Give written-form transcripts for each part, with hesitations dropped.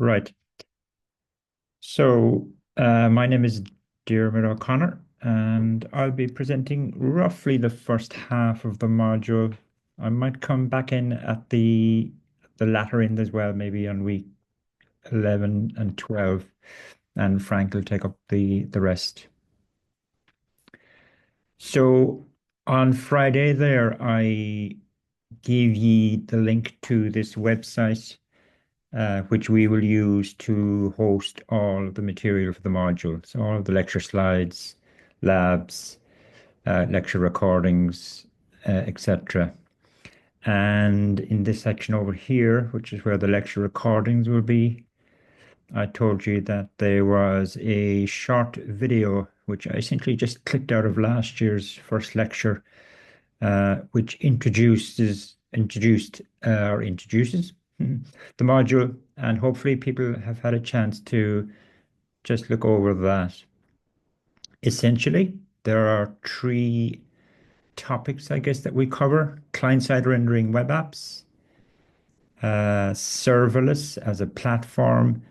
Right. So, my name is Diarmuid O'Connor, and I'll be presenting roughly the first half of the module. I might come back in at the latter end as well, maybe on week 11 and 12, and Frank will take up the rest. So, on Friday there, I gave ye the link to this website which we will use to host all of the material for the module. So all of the lecture slides, labs, lecture recordings, etc. And in this section over here, which is where the lecture recordings will be, I told you that there was a short video which I essentially just clicked out of last year's first lecture, which introduces the module, and hopefully people have had a chance to just look over that. Essentially, there are three topics, I guess, that we cover: client-side rendering web apps, serverless as a platform,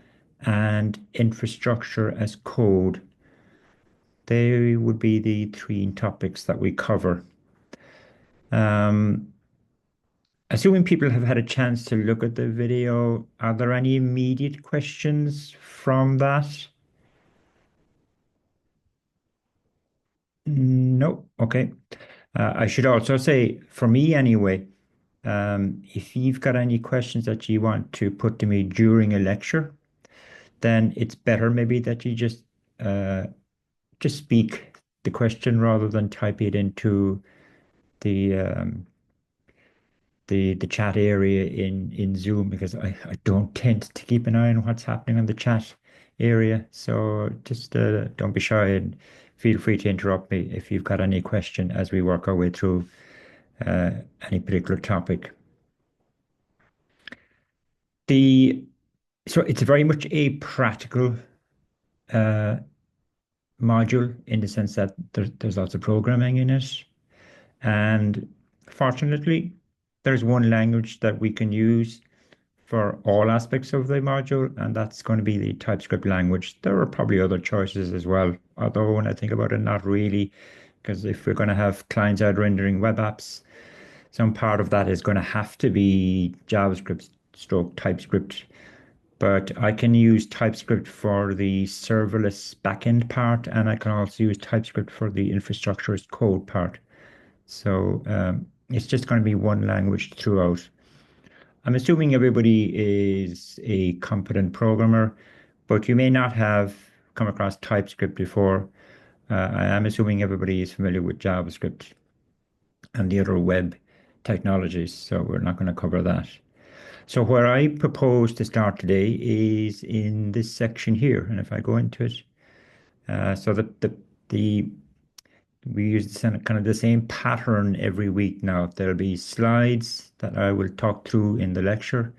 and infrastructure as code. They would be the three topics that we cover. Um, Assuming people have had a chance to look at the video, are there any immediate questions from that? No. Okay. I should also say, for me anyway, if you've got any questions that you want to put to me during a lecture, then it's better maybe that you uh, just speak the question rather than type it into the the chat area in Zoom, because I don't tend to keep an eye on what's happening on the chat area. So just don't be shy and feel free to interrupt me if you've got any question as we work our way through uh, any particular topic. The So it's very much a practical uh, module in the sense that there's lots of programming in it. And fortunately, there's one language that we can use for all aspects of the module, and that's going to be the TypeScript language. There are probably other choices as well, although when I think about it, not really, because if we're going to have client-side rendering web apps, some part of that is going to have to be JavaScript stroke TypeScript. But I can use TypeScript for the serverless backend part, and I can also use TypeScript for the infrastructure as code part. So it's just going to be one language throughout. I'm assuming everybody is a competent programmer, but you may not have come across TypeScript before. I am assuming everybody is familiar with JavaScript and the other web technologies, so we're not going to cover that. So where I propose to start today is in this section here, and if I go into it, so the we use kind of the same pattern every week now. There'll be slides that I will talk through in the lecture,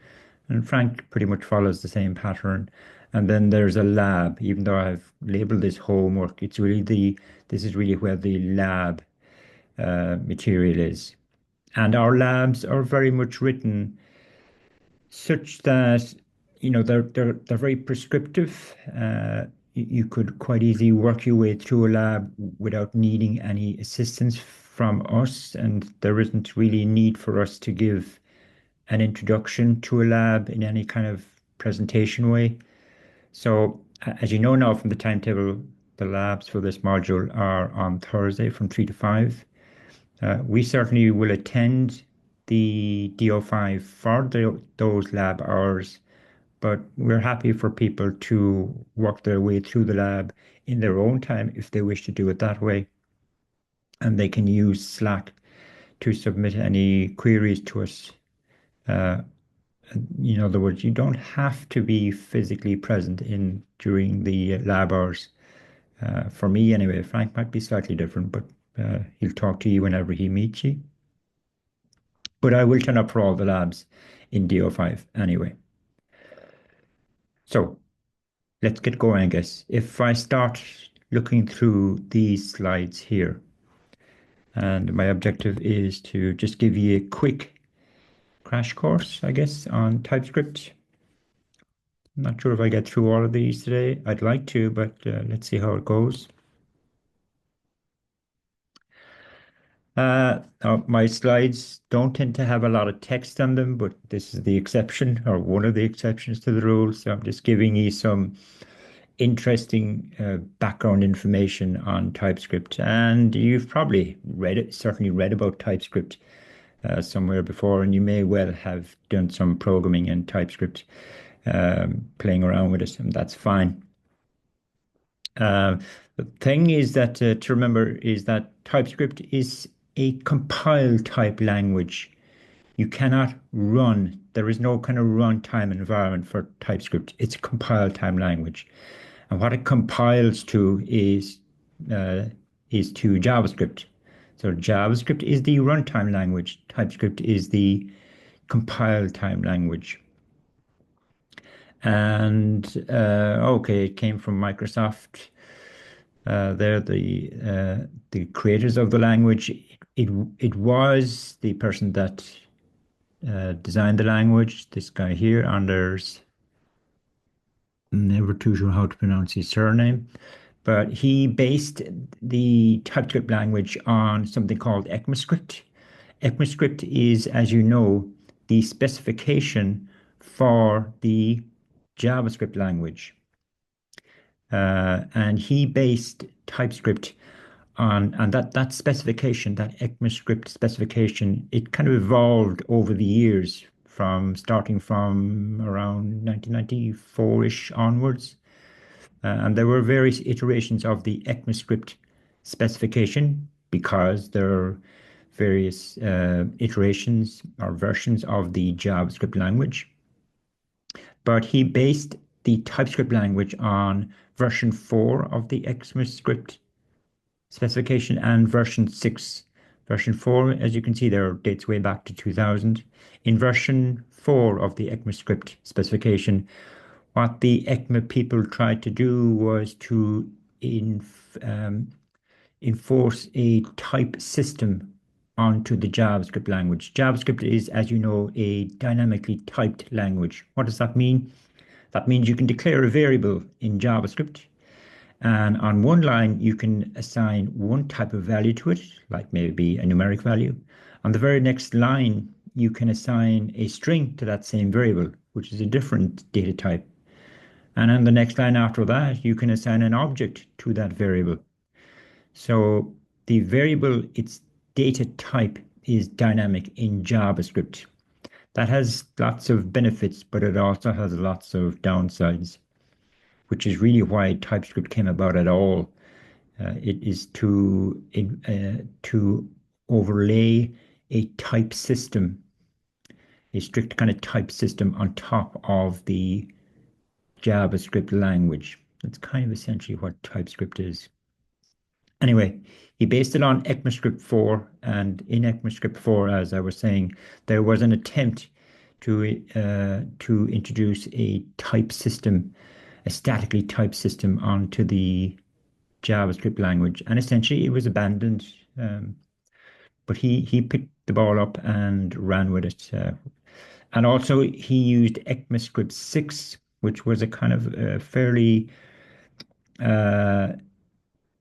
and Frank pretty much follows the same pattern. And then there's a lab, even though I've labeled this homework, this is really where the lab material is. And our labs are very much written such that they're very prescriptive. You could quite easily work your way through a lab without needing any assistance from us, and there isn't really a need for us to give an introduction to a lab in any kind of presentation way. So, as you know now from the timetable, the labs for this module are on Thursday from 3 to 5. We certainly will attend the DO5 for those lab hours, but we're happy for people to work their way through the lab in their own time if they wish to do it that way. And they can use Slack to submit any queries to us. Uh, in other words, you don't have to be physically present in during the lab hours. For me, anyway. Frank might be slightly different, but he'll talk to you whenever he meets you. But I will turn up for all the labs in DO5 anyway. So let's get going, I guess. If I start looking through these slides here, and my objective is to just give you a quick crash course, I guess, on TypeScript. Not sure if I get through all of these today. I'd like to, but let's see how it goes. My slides don't tend to have a lot of text on them, but this is the exception, or one of the exceptions to the rule. So I'm just giving you some interesting background information on TypeScript. And you've probably read it, certainly read about TypeScript somewhere before, and you may well have done some programming in TypeScript, playing around with it, and that's fine. Uh, the thing is that to remember is that TypeScript is a compile type language. You cannot run. There is no kind of runtime environment for TypeScript. It's a compile time language. And what it compiles uh, to JavaScript. So JavaScript is the runtime language. TypeScript is the compile time language. And okay, it came from Microsoft. They're the creators of the language. It was the person that designed the language. This guy here, Anders. Never too sure how to pronounce his surname, but he based the TypeScript language on something called ECMAScript. ECMAScript is, as you know, the specification for the JavaScript language. And he based TypeScript and that specification, that ECMAScript specification, it kind of evolved over the years from starting from around 1994-ish onwards. And there were various iterations of the ECMAScript specification because there are various iterations or versions of the JavaScript language. But he based the TypeScript language on version 4 of the ECMAScript specification and version 6. Version 4, as you can see there, dates way back to 2000. In version 4 of the ECMAScript specification, what the ECMA people tried to do was to enforce a type system onto the JavaScript language. JavaScript is, as you know, a dynamically typed language. What does that mean? That means you can declare a variable in JavaScript, and on one line, you can assign one type of value to it, like maybe a numeric value. On the very next line, you can assign a string to that same variable, which is a different data type. And on the next line after that, you can assign an object to that variable. So the variable, its data type is dynamic in JavaScript. That has lots of benefits, but it also has lots of downsides, which is really why TypeScript came about at all. It is to overlay a type system, a strict kind of type system on top of the JavaScript language. That's kind of essentially what TypeScript is. Anyway, he based it on ECMAScript 4, and in ECMAScript 4, as I was saying, there was an attempt to introduce a type system, a statically typed system onto the JavaScript language, and essentially it was abandoned. But he picked the ball up and ran with it. And also he used ECMAScript 6, which was a kind of fairly uh,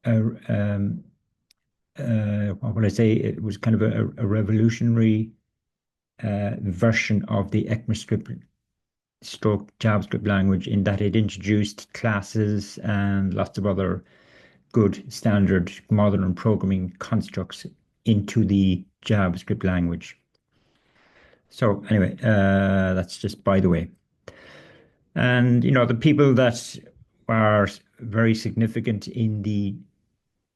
um, what would I say? It was kind of a revolutionary version of the ECMAScript stroke JavaScript language in that it introduced classes and lots of other good standard modern programming constructs into the JavaScript language. So anyway, that's just by the way. And you know, the people that are very significant in the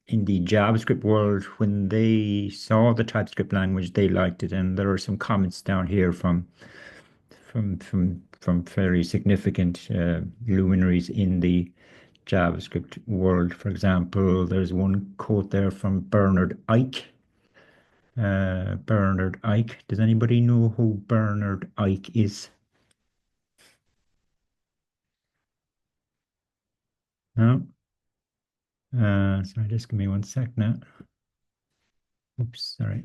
JavaScript world, when they saw the TypeScript language, they liked it. And there are some comments down here from very significant luminaries in the JavaScript world. For example, there's one quote there from Bernard Ike. Bernard Ike. Does anybody know who Bernard Ike is? No? Sorry, just give me one sec now. Oops, sorry.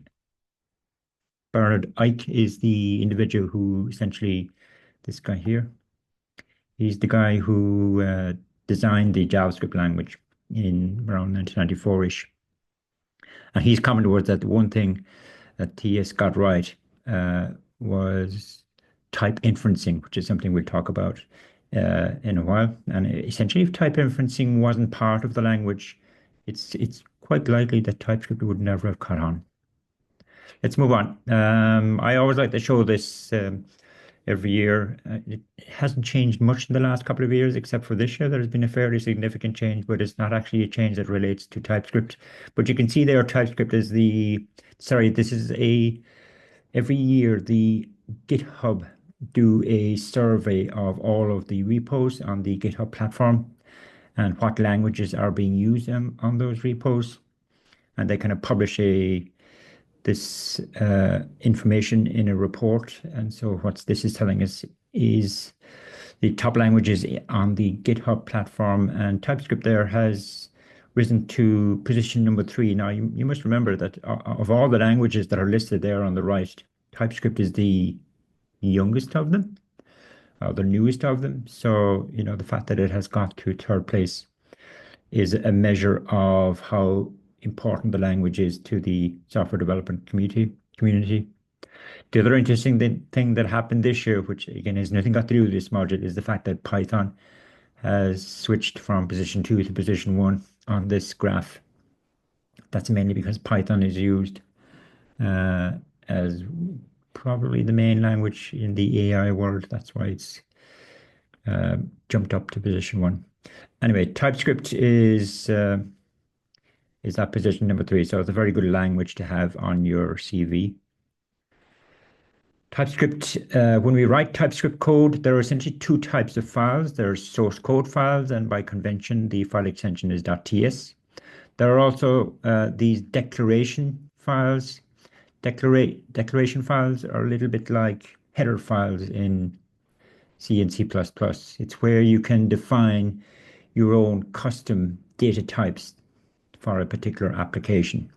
Bernard Ike is the individual who essentially, this guy here, He's the guy who designed the JavaScript language in around 1994-ish. And he's coming towards that the one thing that TS got right was type inferencing, which is something we'll talk about in a while. And essentially, if type inferencing wasn't part of the language, it's quite likely that TypeScript would never have caught on. Let's move on. I always like to show this every year. It hasn't changed much in the last couple of years, except for this year. There's been a fairly significant change, but it's not actually a change that relates to TypeScript. But you can see there, TypeScript is this is every year the GitHub do a survey of all of the repos on the GitHub platform and what languages are being used on those repos. And they kind of publish this information in a report. And so what this is telling us is the top languages on the GitHub platform, and TypeScript there has risen to position number 3. Now, you must remember that of all the languages that are listed there on the right, TypeScript is the youngest of them, or the newest of them. So, the fact that it has got to third place is a measure of how important the language is to the software development community. The other interesting thing that happened this year, which again has nothing got to do with this module, is the fact that Python has switched from position 2 to position 1 on this graph. That's mainly because Python is used as probably the main language in the AI world. That's why it's jumped up to position 1. Anyway, TypeScript is that position number 3. So it's a very good language to have on your CV. TypeScript, when we write TypeScript code, there are essentially 2 types of files. There's source code files, and by convention, the file extension is .ts. There are also these declaration files. Declaration files are a little bit like header files in C and C++. It's where you can define your own custom data types for a particular application.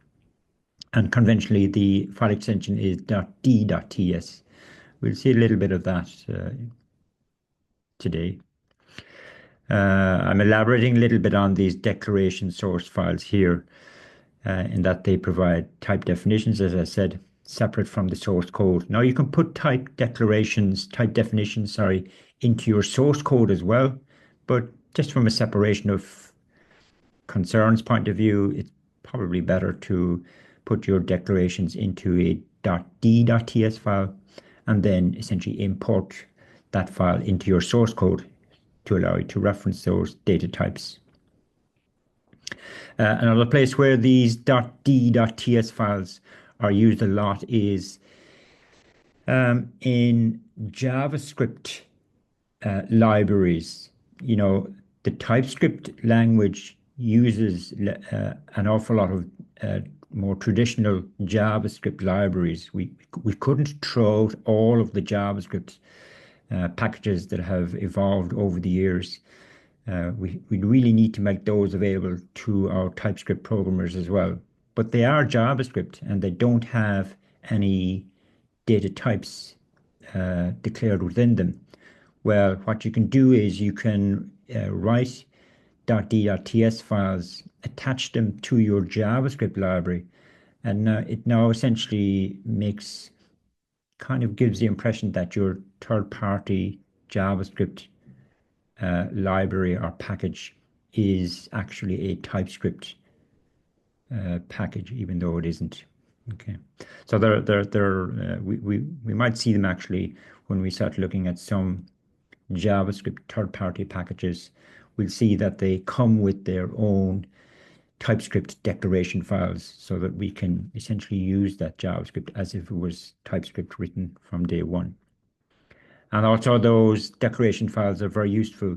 And conventionally, the file extension is .d.ts. We'll see a little bit of that today. I'm elaborating a little bit on these declaration source files here, in that they provide type definitions, as I said, separate from the source code. Now you can put type definitions, into your source code as well, but just from a separation of concerns point of view, it's probably better to put your declarations into a .d.ts file and then essentially import that file into your source code to allow you to reference those data types. Another place where these .d.ts files are used a lot is in JavaScript libraries. The TypeScript language uses an awful lot of more traditional JavaScript libraries. We couldn't throw out all of the JavaScript packages that have evolved over the years. We really need to make those available to our TypeScript programmers as well. But they are JavaScript and they don't have any data types declared within them. Well, what you can do is you can write .d.ts files, attach them to your JavaScript library, and it now essentially gives the impression that your third-party JavaScript library or package is actually a TypeScript package, even though it isn't. Okay, so we might see them actually when we start looking at some JavaScript third-party packages. We'll see that they come with their own TypeScript declaration files so that we can essentially use that JavaScript as if it was TypeScript written from day one. And also those declaration files are very useful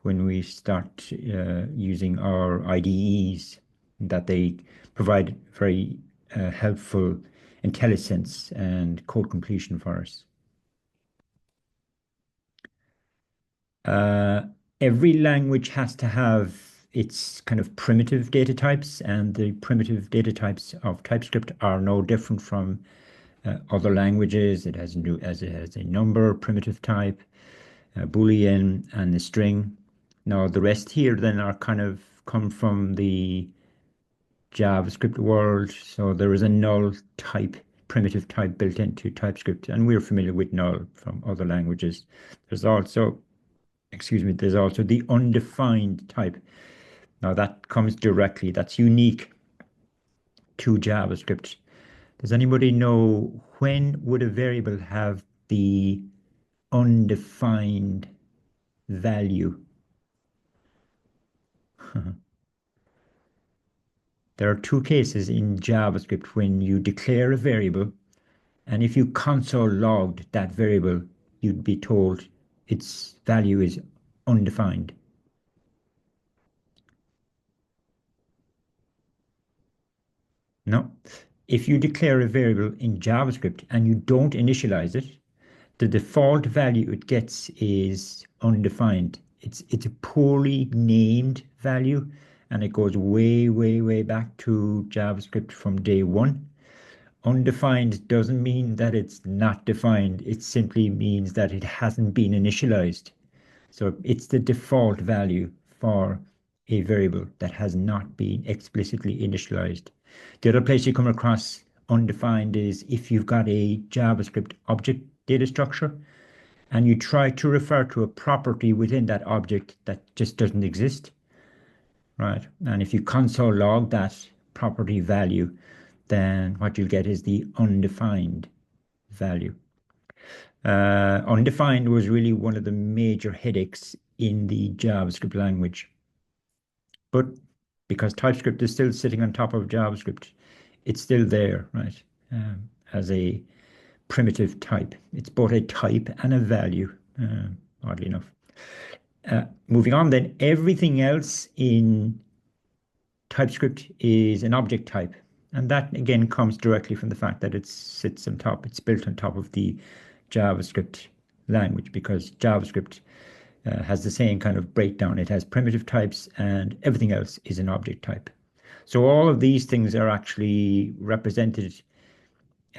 when we start using our IDEs, that they provide very helpful IntelliSense and code completion for us. Every language has to have its kind of primitive data types, and the primitive data types of TypeScript are no different from other languages. It has a number primitive type. a Boolean and a string. Now the rest here then are kind of come from the JavaScript world. So there is a null type, primitive type built into TypeScript, and we're familiar with null from other languages. There's also, excuse me, there's also the undefined type. Now that comes directly, that's unique to JavaScript. Does anybody know when would a variable have the undefined value? There are two cases in JavaScript when you declare a variable, and if you console logged that variable, you'd be told its value is undefined. No. If you declare a variable in JavaScript and you don't initialize it, the default value it gets is undefined. It's a poorly named value, and it goes way, way, way back to JavaScript from day one. Undefined doesn't mean that it's not defined. It simply means that it hasn't been initialized. So it's the default value for a variable that has not been explicitly initialized. The other place you come across undefined is if you've got a JavaScript object data structure and you try to refer to a property within that object that just doesn't exist, right? And if you console log that property value, then what you'll get is the undefined value. Undefined was really one of the major headaches in the JavaScript language. But because TypeScript is still sitting on top of JavaScript, it's still there, right? As a primitive type. It's both a type and a value, oddly enough. Moving on then, everything else in TypeScript is an object type. And that again comes directly from the fact that it sits on top, it's built on top of the JavaScript language, because JavaScript has the same kind of breakdown. It has primitive types and everything else is an object type. So all of these things are actually represented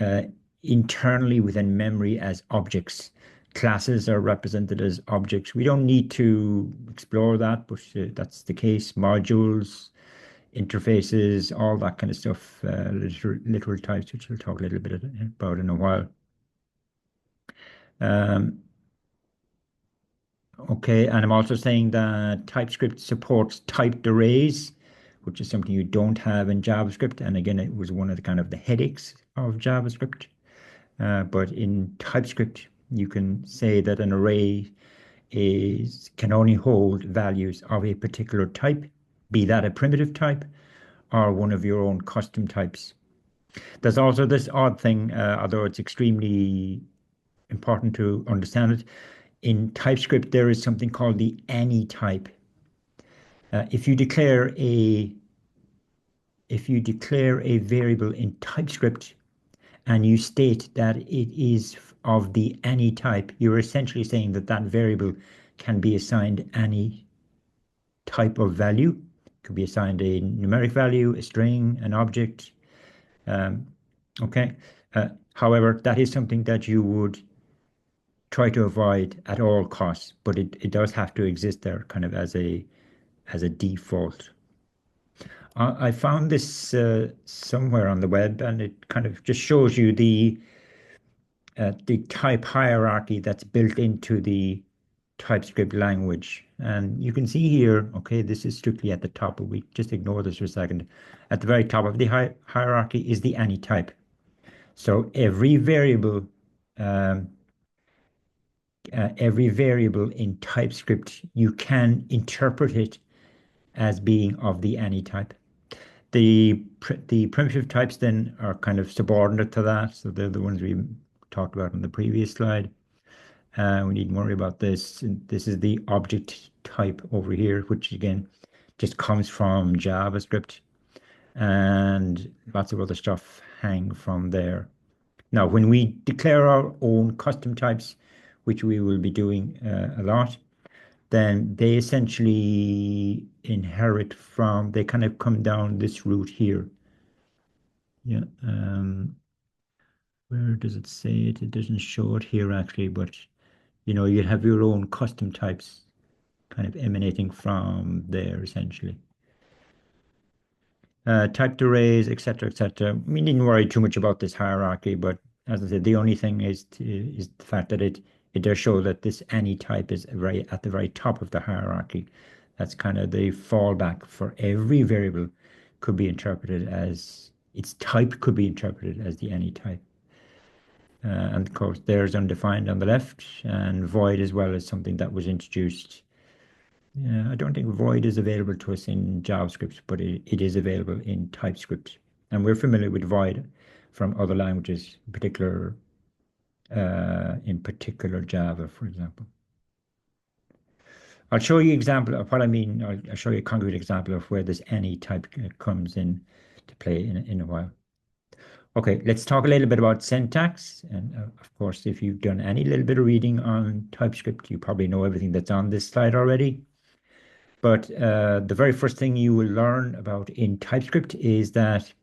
uh, internally within memory as objects. Classes are represented as objects. We don't need to explore that, but that's the case. Modules, interfaces, all that kind of stuff, literal types, which we'll talk a little bit about in a while. Um, okay, and I'm also saying that TypeScript supports typed arrays, which is something you don't have in JavaScript. And again, it was one of the kind of the headaches of JavaScript. But in TypeScript, you can say that an array can only hold values of a particular type, be that a primitive type or one of your own custom types. There's also this odd thing, although it's extremely important to understand it. In TypeScript, there is something called the any type. If you declare a variable in TypeScript and you state that it is of the any type, you're essentially saying that that variable can be assigned any type of value. It could be assigned a numeric value, a string, an object. Okay. However, that is something that you would try to avoid at all costs, but it does have to exist there kind of as a default. I found this somewhere on the web, and it kind of just shows you the type hierarchy that's built into the TypeScript language. And you can see here, okay, this is strictly at the top, but we just ignore this for a second. At the very top of the hierarchy is the any type. So um, every variable in TypeScript, you can interpret it as being of the any type. The primitive types then are kind of subordinate to that. So they're the ones we talked about on the previous slide. We needn't worry about this. This is the object type over here, which again just comes from JavaScript, and lots of other stuff hang from there. Now, when we declare our own custom types, which we will be doing a lot, then they essentially inherit from, they kind of come down this route here. Yeah. Where does it say it? It doesn't show it here actually, but You'd have your own custom types kind of emanating from there, essentially. Typed arrays, etc., etc. We needn't worry too much about this hierarchy, but as I said, the only thing is the fact that it does show that this any type is at the very top of the hierarchy. That's kind of the fallback for every variable could be interpreted as its type could be interpreted as the any type. And of course, there's undefined on the left, and void as well as something that was introduced. Yeah, I don't think void is available to us in JavaScript, but it is available in TypeScript. And we're familiar with void from other languages, in particular Java, for example. I'll show you an example of what I mean. I'll show you a concrete example of where this any type comes in to play in a while. Okay, let's talk a little bit about syntax. And of course, if you've done any little bit of reading on TypeScript, you probably know everything that's on this slide already. But the very first thing you will learn about in TypeScript is that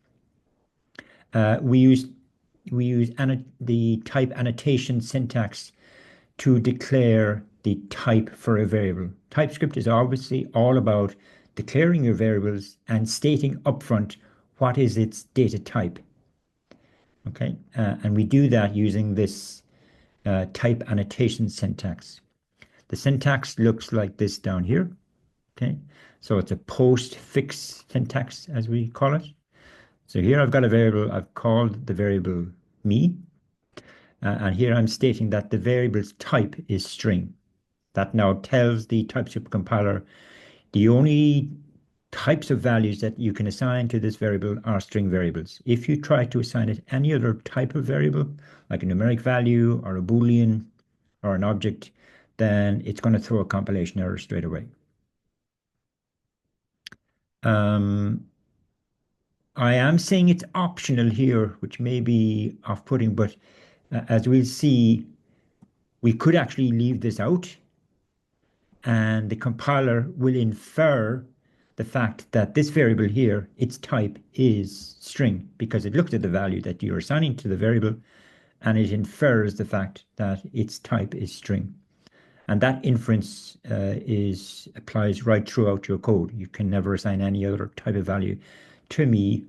we use the type annotation syntax to declare the type for a variable. TypeScript is obviously all about declaring your variables and stating upfront what is its data type. Okay, and we do that using this type annotation syntax. The syntax looks like this down here. Okay, so it's a postfix syntax, as we call it. So here I've got a variable, I've called the variable me, and here I'm stating that the variable's type is string. That now tells the TypeScript compiler the only types of values that you can assign to this variable are string variables. If you try to assign it any other type of variable, like a numeric value or a Boolean or an object, then it's going to throw a compilation error straight away. I am saying it's optional here, which may be off-putting, but as we'll see, we could actually leave this out, and the compiler will infer the fact that this variable here, its type is string, because it looked at the value that you're assigning to the variable, and it infers the fact that its type is string. And that inference applies right throughout your code. You can never assign any other type of value to me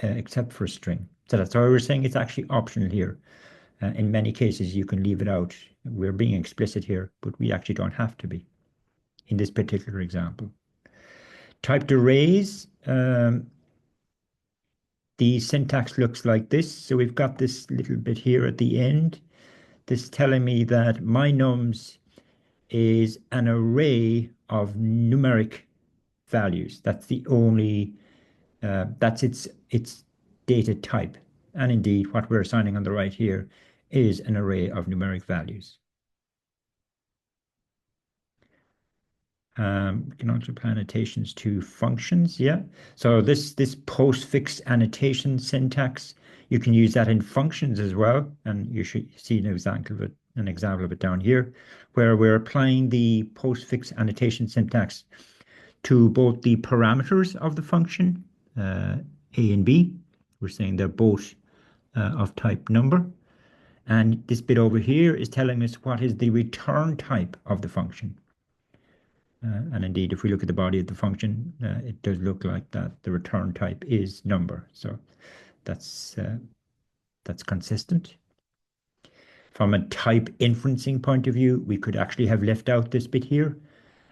except for string. So that's why we're saying it's actually optional here. In many cases, you can leave it out. We're being explicit here, but we actually don't have to be in this particular example. Typed arrays, the syntax looks like this. So we've got this little bit here at the end. This telling me that my nums is an array of numeric values. That's the only, that's its data type. And indeed, what we're assigning on the right here is an array of numeric values. We can also apply annotations to functions, yeah. So this postfix annotation syntax, you can use that in functions as well, and you should see an example of it down here, where we're applying the postfix annotation syntax to both the parameters of the function, A and B. We're saying they're both of type number. And this bit over here is telling us what is the return type of the function. And indeed, if we look at the body of the function, it does look like that the return type is number. So that's consistent. From a type inferencing point of view, we could actually have left out this bit here,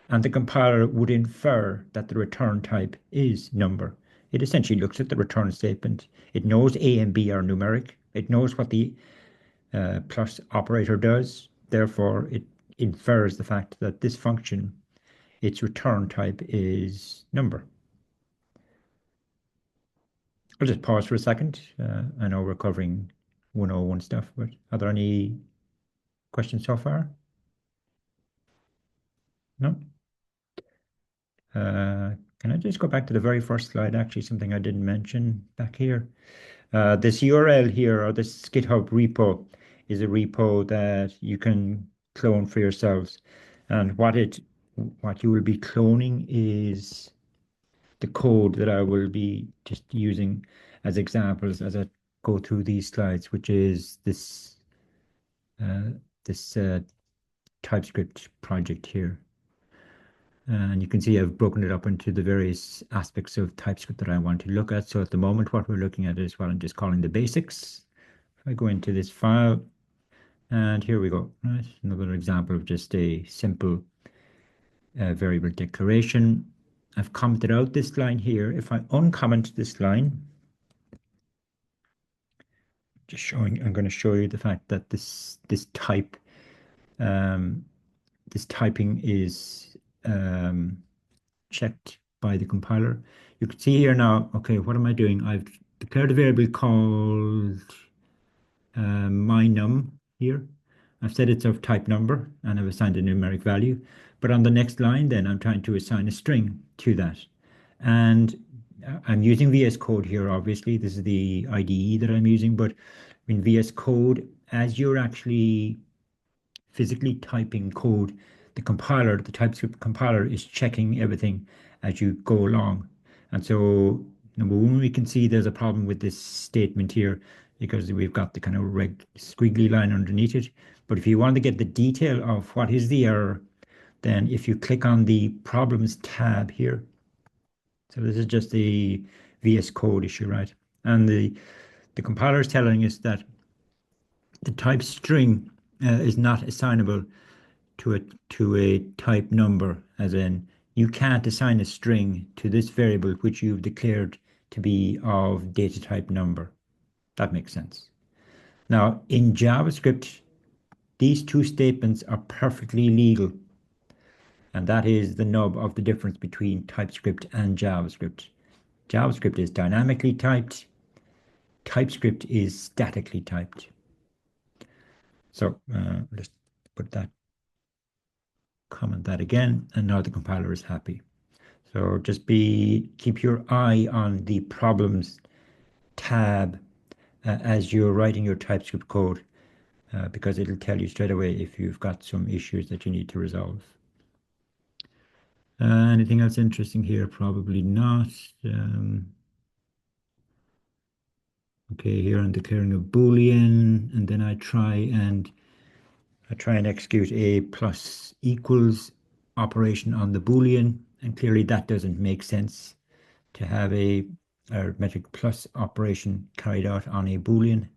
and the compiler would infer that the return type is number. It essentially looks at the return statement. It knows A and B are numeric. It knows what the plus operator does. Therefore, it infers the fact that this function, its return type is number. I'll just pause for a second. I know we're covering 101 stuff, but are there any questions so far? No? Can I just go back to the very first slide? Actually, something I didn't mention back here. This URL here, or this GitHub repo, is a repo that you can clone for yourselves. And what you will be cloning is the code that I will be just using as examples as I go through these slides, which is this TypeScript project here. And you can see I've broken it up into the various aspects of TypeScript that I want to look at. So at the moment, what we're looking at is what I'm just calling the basics. If I go into this file, and here we go, right? Another example of just a simple variable declaration. I've commented out this line here. If I uncomment this line, just showing, I'm going to show you the fact that this typing is checked by the compiler. You can see here now, okay, what am I doing? I've declared a variable called mynum here. I've said it's of type number and I've assigned a numeric value. But on the next line, then I'm trying to assign a string to that. And I'm using VS Code here, obviously. This is the IDE that I'm using, but in VS Code, as you're actually physically typing code, the compiler, the TypeScript compiler, is checking everything as you go along. And so, number one, we can see there's a problem with this statement here because we've got the kind of red squiggly line underneath it. But if you want to get the detail of what is the error, then if you click on the Problems tab here, so this is just the VS Code issue, right? And the compiler is telling us that the type string is not assignable to a type number, as in you can't assign a string to this variable which you've declared to be of data type number. That makes sense. Now, in JavaScript, these two statements are perfectly legal, and that is the nub of the difference between TypeScript and JavaScript. JavaScript is dynamically typed. TypeScript is statically typed. So let's put that, comment that again, and now the compiler is happy. So just keep your eye on the Problems tab as you're writing your TypeScript code, because it'll tell you straight away if you've got some issues that you need to resolve. Anything else interesting here? Probably not. Okay, here I'm declaring a Boolean, and then I try and execute a plus equals operation on the Boolean, and clearly that doesn't make sense to have a arithmetic plus operation carried out on a Boolean.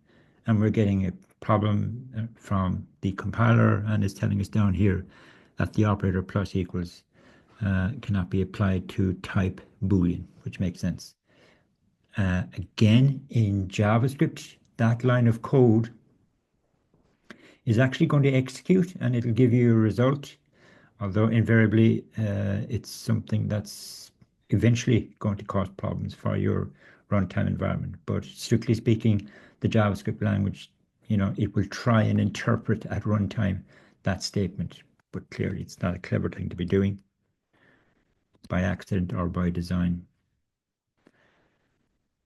And we're getting a problem from the compiler, and it's telling us down here that the operator plus equals cannot be applied to type Boolean, which makes sense. Again, in JavaScript, that line of code is actually going to execute and it'll give you a result, although invariably it's something that's eventually going to cause problems for your runtime environment. But strictly speaking, the JavaScript language, it will try and interpret at runtime that statement, but clearly it's not a clever thing to be doing by accident or by design.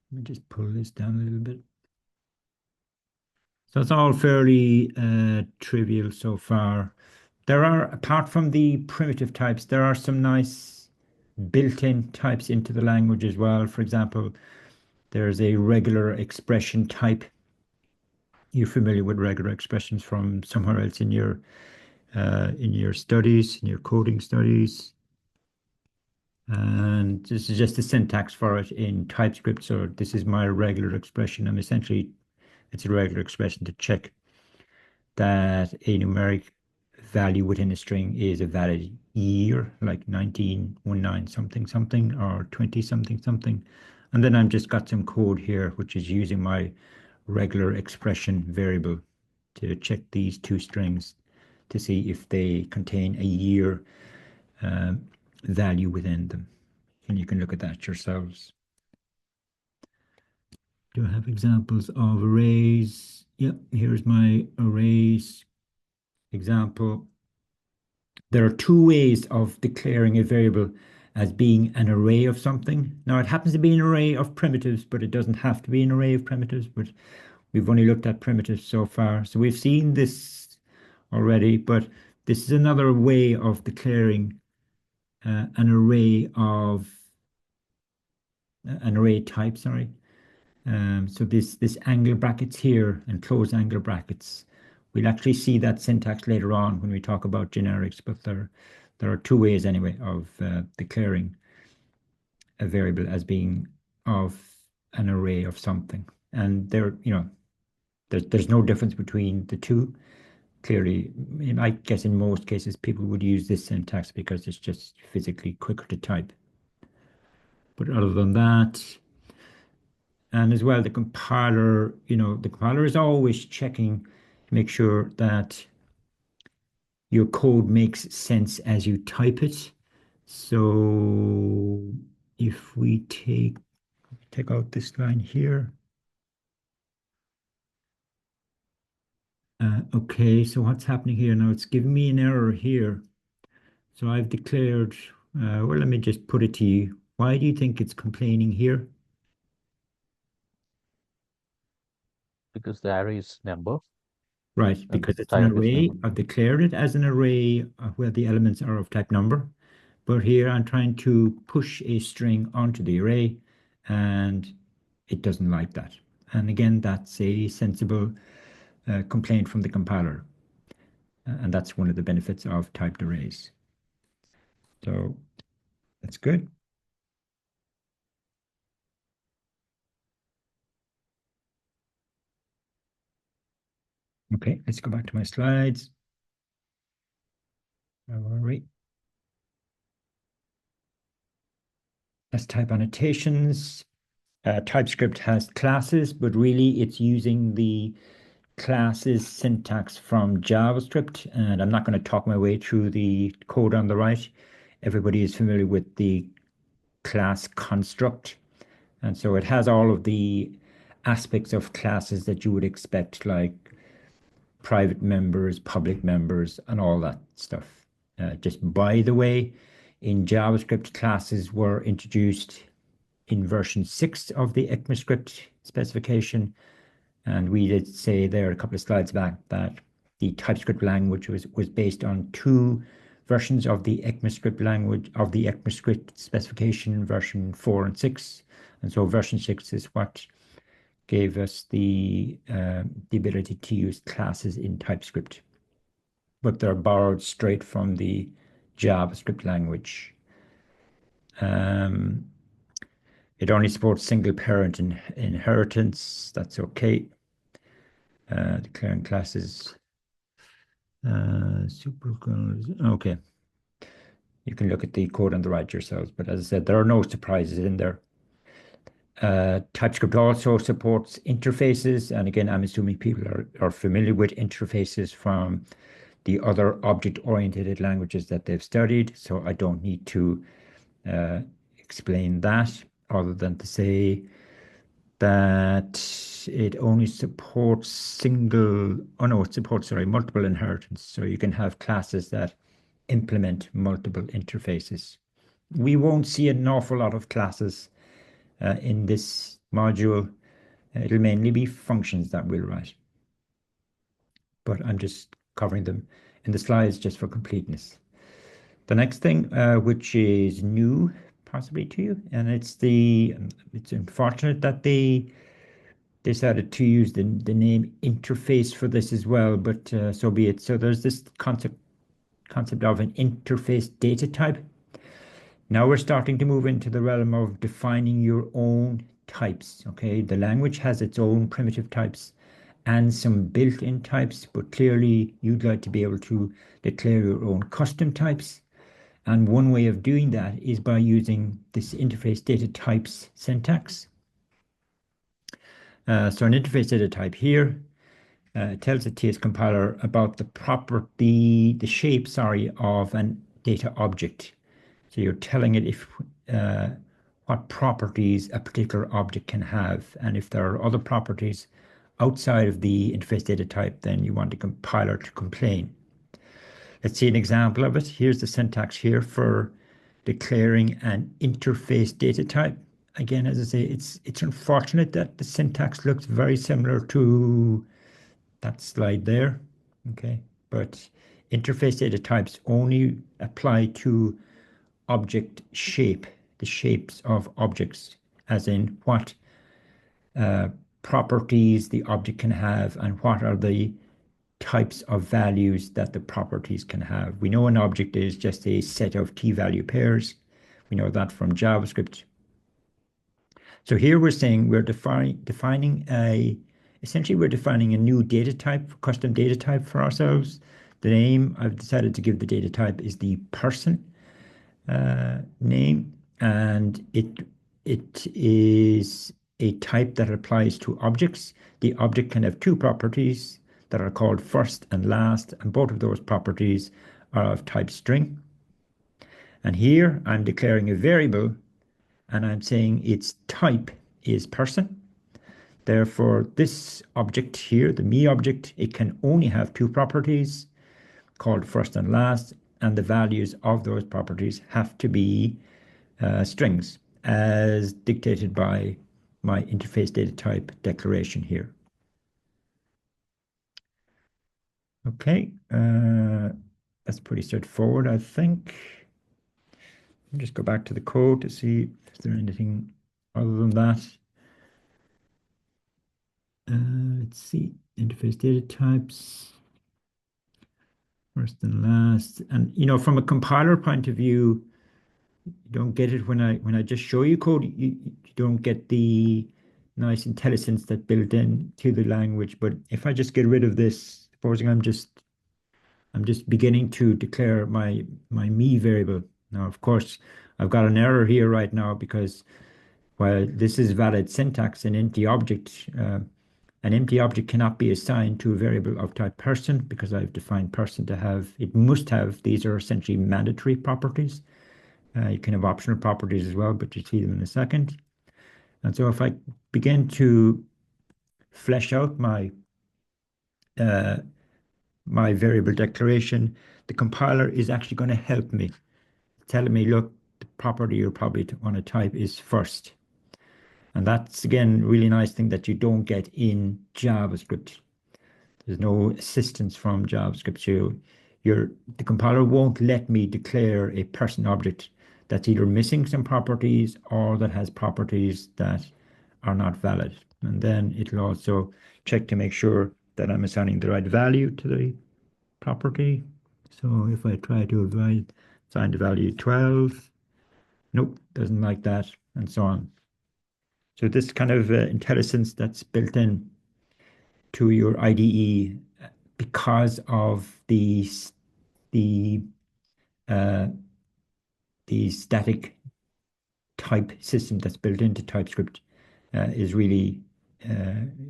Let me just pull this down a little bit. So it's all fairly trivial so far. There are, apart from the primitive types, there are some nice built-in types into the language as well. For example, there's a regular expression type. You're familiar with regular expressions from somewhere else in your studies, in your coding studies. And this is just the syntax for it in TypeScript. So this is my regular expression. And essentially, it's a regular expression to check that a numeric value within a string is a valid year, like 1919 something something or 20 something something. And then I've just got some code here, which is using my regular expression variable to check these two strings to see if they contain a year value within them. And you can look at that yourselves. Do I have examples of arrays? Yep, here's my arrays example. There are two ways of declaring a variable as being an array of something. Now, it happens to be an array of primitives, but it doesn't have to be an array of primitives, but we've only looked at primitives so far. So we've seen this already, but this is another way of declaring an array type, sorry. So this angle brackets here and close angle brackets We'll actually see that syntax later on when we talk about generics, but there are two ways anyway of declaring a variable as being of an array of something. And there's no difference between the two. Clearly, I guess in most cases, people would use this syntax because it's just physically quicker to type. But other than that, and as well, the compiler, the compiler is always checking to make sure that your code makes sense as you type it. So if we take out this line here. Okay, so what's happening here now? It's giving me an error here. So I've declared, well, let me just put it to you. Why do you think it's complaining here? Because the array is number Right, and because this it's an type is array. number. I've declared it as an array where the elements are of type number. But here I'm trying to push a string onto the array, and it doesn't like that. And again, that's a sensible complaint from the compiler. And that's one of the benefits of typed arrays. So that's good. Okay, let's go back to my slides. Where were we? Let's type annotations. TypeScript has classes, but really it's using the classes syntax from JavaScript. And I'm not going to talk my way through the code on the right. Everybody is familiar with the class construct. And so it has all of the aspects of classes that you would expect, like private members, public members, and all that stuff. Just by the way, in JavaScript, classes were introduced in version 6 of the ECMAScript specification. And we did say there a couple of slides back that the TypeScript language was based on two versions of the ECMAScript language, of the ECMAScript specification, version 4 and 6. And so version 6 is what gave us the ability to use classes in TypeScript. But they're borrowed straight from the JavaScript language. It only supports single parent inheritance. That's okay. Declaring classes. Super. Okay. You can look at the code on the right yourselves. But as I said, there are no surprises in there. TypeScript also supports interfaces. And again, I'm assuming people are familiar with interfaces from the other object-oriented languages that they've studied. So I don't need to explain that other than to say that it only supports it supports, sorry, multiple inheritance. So you can have classes that implement multiple interfaces. We won't see an awful lot of classes in this module. It'll mainly be functions that we'll write. But I'm just covering them in the slides just for completeness. The next thing, which is new possibly to you, and it's unfortunate that they decided to use the name interface for this as well, but so be it. So there's this concept of an interface data type. Now we're starting to move into the realm of defining your own types. Okay, the language has its own primitive types and some built-in types, but clearly you'd like to be able to declare your own custom types. And one way of doing that is by using this interface data types syntax. So an interface data type here tells the TS compiler about the shape, sorry, of an data object. So you're telling it if what properties a particular object can have, and if there are other properties outside of the interface data type, then you want the compiler to complain. Let's see an example of it. Here's the syntax here for declaring an interface data type. Again, as I say, it's unfortunate that the syntax looks very similar to that slide there. Okay, but interface data types only apply to object shape, the shapes of objects, as in what properties the object can have and what are the types of values that the properties can have. We know an object is just a set of t-value pairs. We know that from JavaScript. So here we're saying we're essentially we're defining a new data type, custom data type for ourselves. The name I've decided to give the data type is the person name, and it is a type that applies to objects. The object can have two properties that are called first and last, and both of those properties are of type string. And here I'm declaring a variable and I'm saying its type is person. Therefore, this object here, the me object, it can only have two properties called first and last, and the values of those properties have to be strings as dictated by my interface data type declaration here. Okay, that's pretty straightforward, I think. I'll just go back to the code to see if there's anything other than that. Let's see, interface data types, first and last. And from a compiler point of view, you don't get it when I just show you code. You don't get the nice intelligence that built in to the language. But if I just get rid of this, supposing I'm just beginning to declare my me variable. Now, of course, I've got an error here right now because while this is valid syntax, an empty object cannot be assigned to a variable of type person because I've defined person to have, it must have, these are essentially mandatory properties. You can have optional properties as well, but you'll see them in a second. And so if I begin to flesh out my my variable declaration, the compiler is actually going to help me, telling me, look, the property you probably want to type is first. And that's, again, really nice thing that you don't get in JavaScript. There's no assistance from JavaScript. So the compiler won't let me declare a person object that's either missing some properties or that has properties that are not valid. And then it'll also check to make sure that I'm assigning the right value to the property. So if I try to assign the value 12, nope, doesn't like that, and so on. So this kind of intelligence that's built in to your IDE because of the uh, static type system that's built into TypeScript is really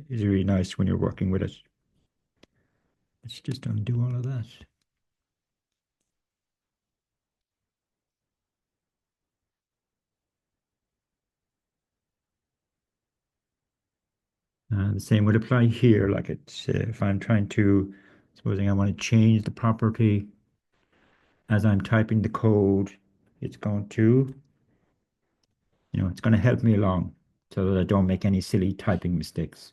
nice when you're working with it. Let's just undo all of that. The same would apply here. Like if I'm trying to, supposing I want to change the property as I'm typing the code, it's going to, it's going to help me along so that I don't make any silly typing mistakes.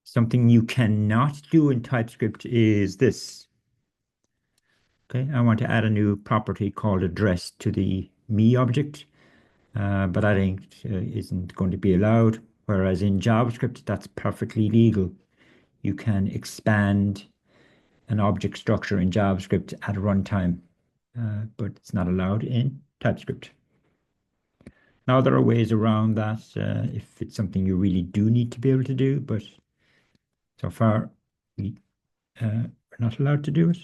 Something you cannot do in TypeScript is this. Okay, I want to add a new property called address to the me object, but that isn't going to be allowed. Whereas in JavaScript, that's perfectly legal. You can expand an object structure in JavaScript at runtime, but it's not allowed in TypeScript. Now, there are ways around that if it's something you really do need to be able to do, but so far we're not allowed to do it.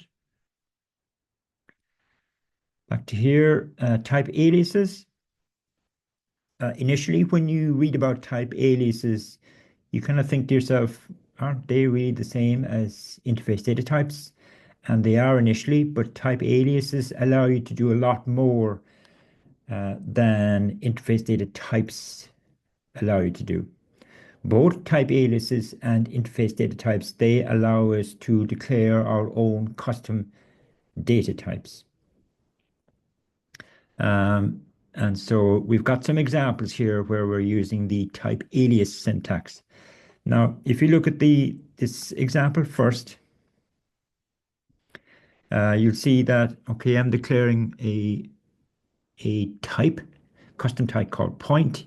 Back to here, type aliases. Initially, when you read about type aliases, you kind of think to yourself, aren't they really the same as interface data types? And they are initially, but type aliases allow you to do a lot more than interface data types allow you to do. Both type aliases and interface data types, they allow us to declare our own custom data types. And so we've got some examples here where we're using the type alias syntax. Now, if you look at this example first, you'll see that, okay, I'm declaring a type, custom type called point,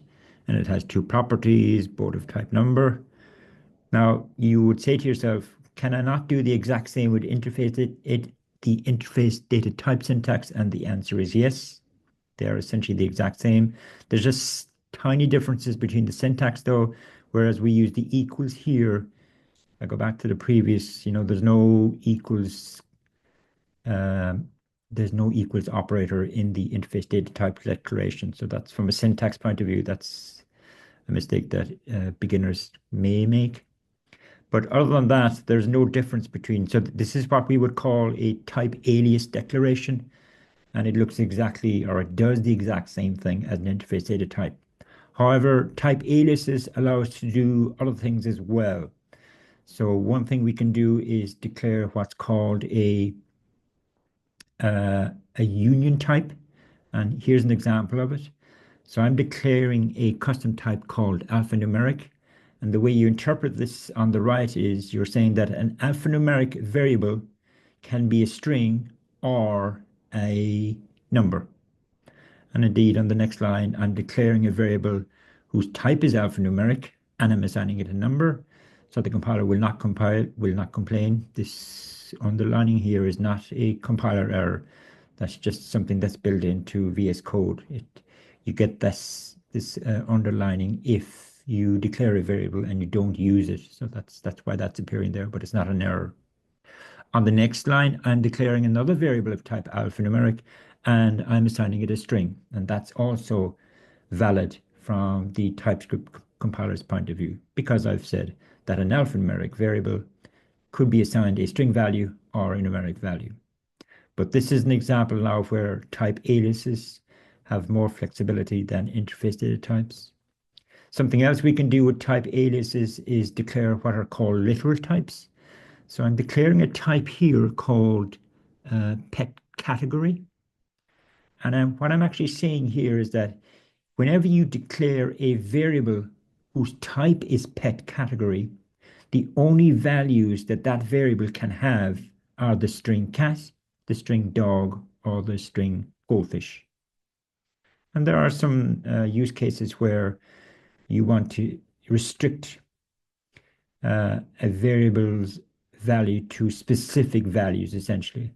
and it has two properties, both of type number. Now, you would say to yourself, can I not do the exact same with the interface data type syntax? And the answer is yes. They are essentially the exact same. There's just tiny differences between the syntax though, whereas we use the equals here. I go back to the previous, um, there's no equals operator in the interface data type declaration. So that's from a syntax point of view, that's a mistake that beginners may make. But other than that, there's no difference between. So this is what we would call a type alias declaration, and it looks exactly, or it does the exact same thing as an interface data type. However, type aliases allow us to do other things as well. So one thing we can do is declare what's called a union type, and here's an example of it. So I'm declaring a custom type called alphanumeric. And the way you interpret this on the right is you're saying that an alphanumeric variable can be a string or a number. And indeed, on the next line, I'm declaring a variable whose type is alphanumeric, and I'm assigning it a number. So the compiler will not complain. This underlining here is not a compiler error. That's just something that's built into VS Code. You get this underlining if you declare a variable and you don't use it. So that's why that's appearing there, but it's not an error. On the next line, I'm declaring another variable of type alphanumeric, and I'm assigning it a string. And that's also valid from the TypeScript compiler's point of view, because I've said that an alphanumeric variable could be assigned a string value or a numeric value. But this is an example now where type aliases have more flexibility than interface data types. Something else we can do with type aliases is declare what are called literal types. So I'm declaring a type here called pet category. And what I'm actually saying here is that whenever you declare a variable whose type is pet category, the only values that that variable can have are the string cat, the string dog, or the string goldfish. And there are some use cases where you want to restrict a variable's value to specific values, essentially.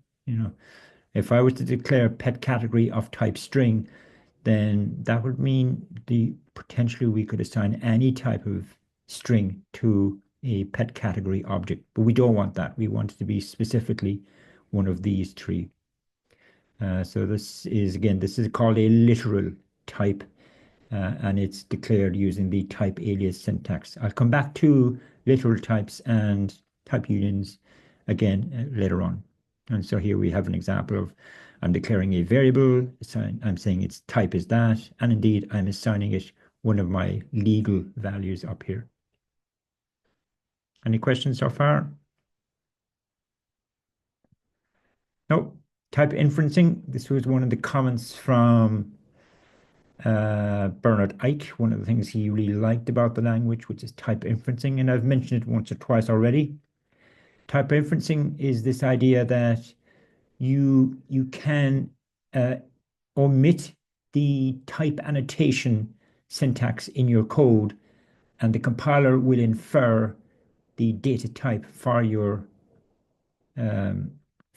If I was to declare pet category of type string, then that would mean potentially we could assign any type of string to a pet category object, but we don't want that. We want it to be specifically one of these three. So this is called a literal type, and it's declared using the type alias syntax. I'll come back to literal types and type unions again later on. And so here we have an example of I'm declaring a variable, I'm saying its type is that, and indeed I'm assigning it one of my legal values up here. Any questions so far? No. Type inferencing. This was one of the comments from Bernard Eich. One of the things he really liked about the language, which is type inferencing, and I've mentioned it once or twice already. Type inferencing is this idea that you can omit the type annotation syntax in your code, and the compiler will infer the data type for your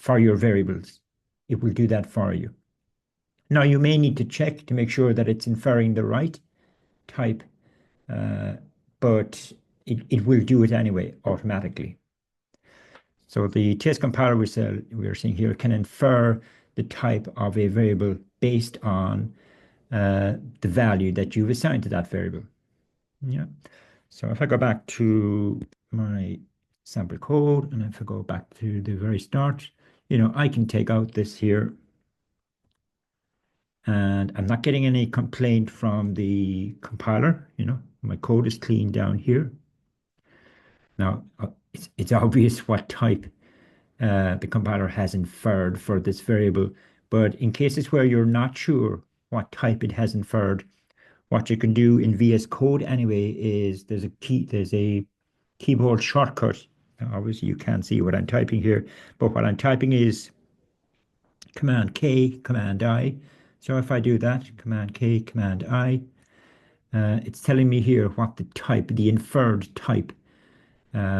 variables. It will do that for you. Now you may need to check to make sure that it's inferring the right type, but it will do it anyway automatically. So the TS compiler we are seeing here can infer the type of a variable based on the value that you've assigned to that variable. Yeah. So if I go back to my sample code, and if I go back to the very start, I can take out this here, and I'm not getting any complaint from the compiler. My code is clean down here. Now, it's obvious what type the compiler has inferred for this variable, but in cases where you're not sure what type it has inferred, what you can do in VS Code anyway is there's a keyboard shortcut. Now, obviously, you can't see what I'm typing here, but what I'm typing is Command K, Command I. So if I do that, Command K, Command I, It's telling me here what the type, the inferred type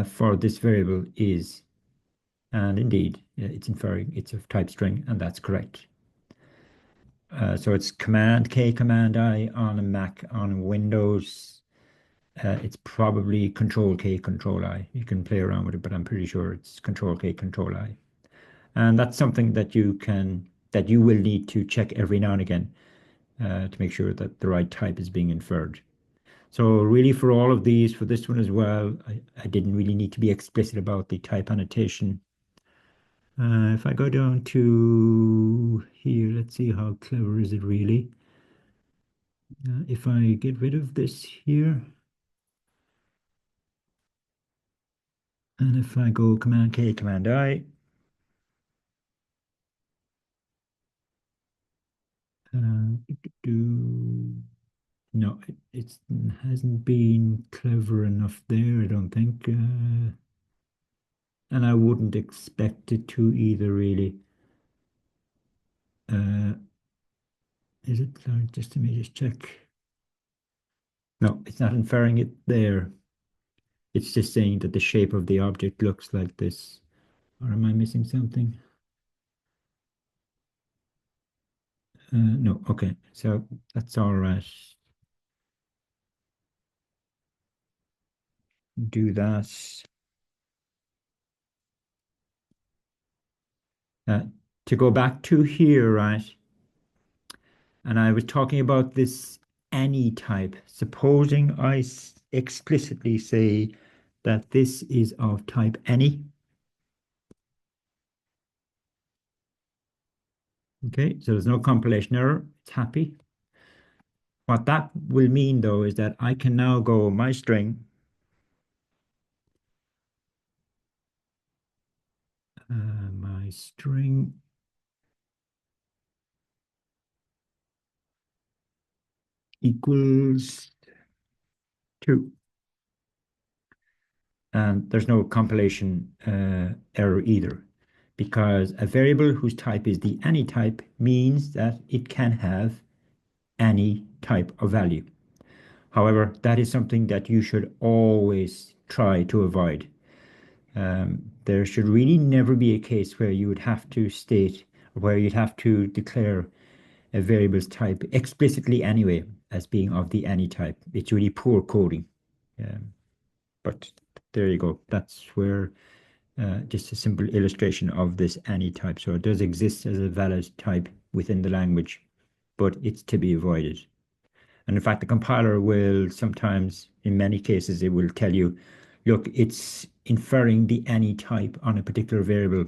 for this variable is. And indeed, it's inferring it's of type string, and that's correct. So it's Command K, Command I on a Mac, on Windows. It's probably Control K, Control I. You can play around with it, but I'm pretty sure it's Control K, Control I. And that's something that you will need to check every now and again to make sure that the right type is being inferred. So really for all of these, for this one as well, I didn't really need to be explicit about the type annotation. If I go down to here, let's see how clever is it really. If I get rid of this here, and if I go Command K, Command I, no, it hasn't been clever enough there, I don't think. And I wouldn't expect it to either, really. Uh, is it? Just let me just check. No, it's not inferring it there. It's just saying that the shape of the object looks like this. Or am I missing something? No, okay, so that's all right. Do that. Uh, to go back to here, right? And I was talking about this any type. Supposing I explicitly say that this is of type any. Okay, so there's no compilation error. It's happy. What that will mean, though, is that I can now go my string, my string equals 2. And there's no compilation error either, because a variable whose type is the any type means that it can have any type of value. However, that is something that you should always try to avoid. There should really never be a case where you would have to state, or where you'd have to declare a variable's type explicitly anyway as being of the any type. It's really poor coding. But there you go. That's where just a simple illustration of this any type. So it does exist as a valid type within the language, but it's to be avoided. And in fact, the compiler will sometimes, in many cases, it will tell you, look, it's inferring the any type on a particular variable.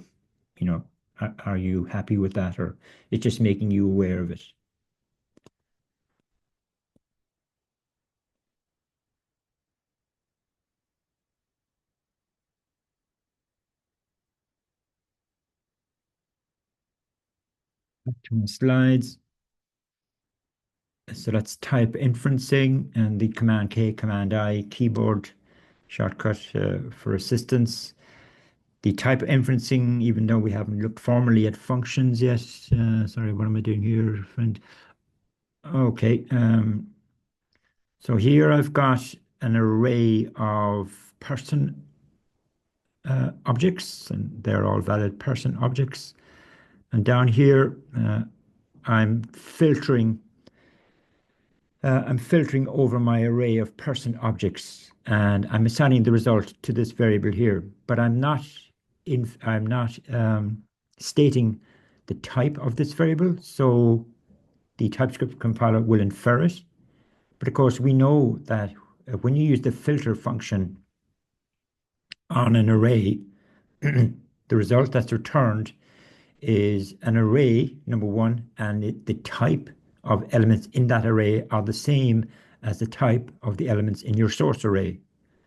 You know, are you happy with that? Or it's just making you aware of it. Back to my slides. So that's type inferencing and the Command K, Command I keyboard shortcut for assistance. The type inferencing, even though we haven't looked formally at functions yet. Sorry, what am I doing here, friend? Okay. So here I've got an array of person objects, and they're all valid person objects. And down here, I'm filtering over my array of person objects, and I'm assigning the result to this variable here. But I'm not stating the type of this variable, so the TypeScript compiler will infer it. But of course, we know that when you use the filter function on an array, the result that's returned is an array, number one, and the type of elements in that array are the same as the type of the elements in your source array.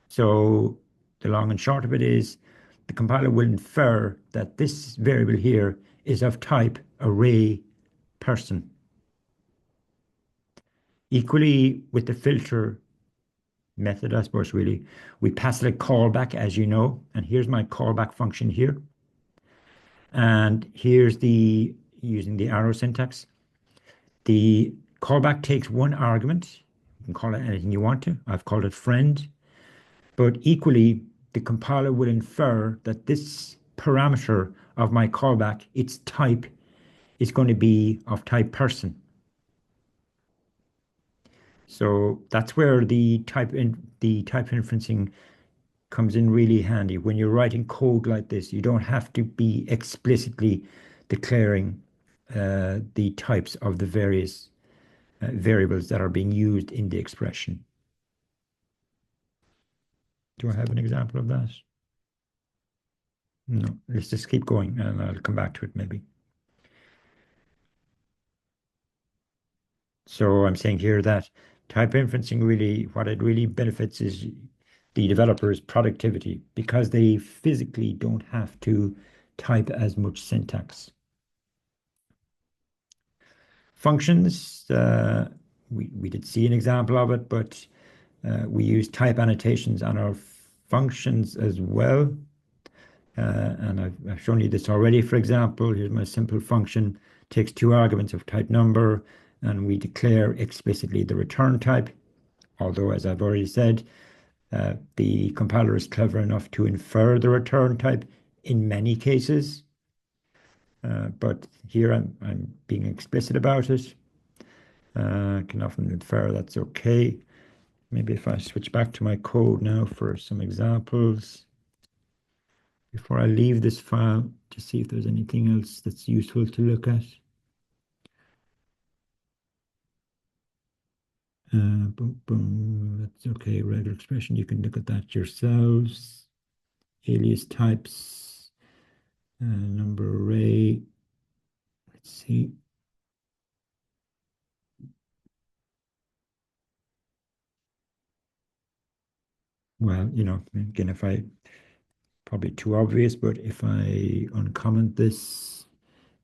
So the long and short of it is the compiler will infer that this variable here is of type array person. Equally with the filter method, I suppose, really, we pass it a callback, as you know, and here's my callback function here. And here's using the arrow syntax. The callback takes one argument, can call it anything you want to. I've called it friend, but equally, the compiler will infer that this parameter of my callback, its type, is going to be of type person. So that's where the type inferencing comes in really handy. When you're writing code like this, you don't have to be explicitly declaring the types of the various variables that are being used in the expression. Do I have an example of that? No, let's just keep going and I'll come back to it maybe. So I'm saying here that type inferencing really, what it really benefits is the developer's productivity because they physically don't have to type as much syntax. Functions, we did see an example of it, but we use type annotations on our functions as well. And I've shown you this already. For example, here's my simple function, takes two arguments of type number, and we declare explicitly the return type. Although, as I've already said, the compiler is clever enough to infer the return type in many cases. But here I'm being explicit about it. Can often infer that's okay. Maybe if I switch back to my code now for some examples. Before I leave this file, to see if there's anything else that's useful to look at. Boom, boom, that's okay, regular expression, you can look at that yourselves. Alias types, number array, let's see. Well, again, if I, probably too obvious, but if I uncomment this,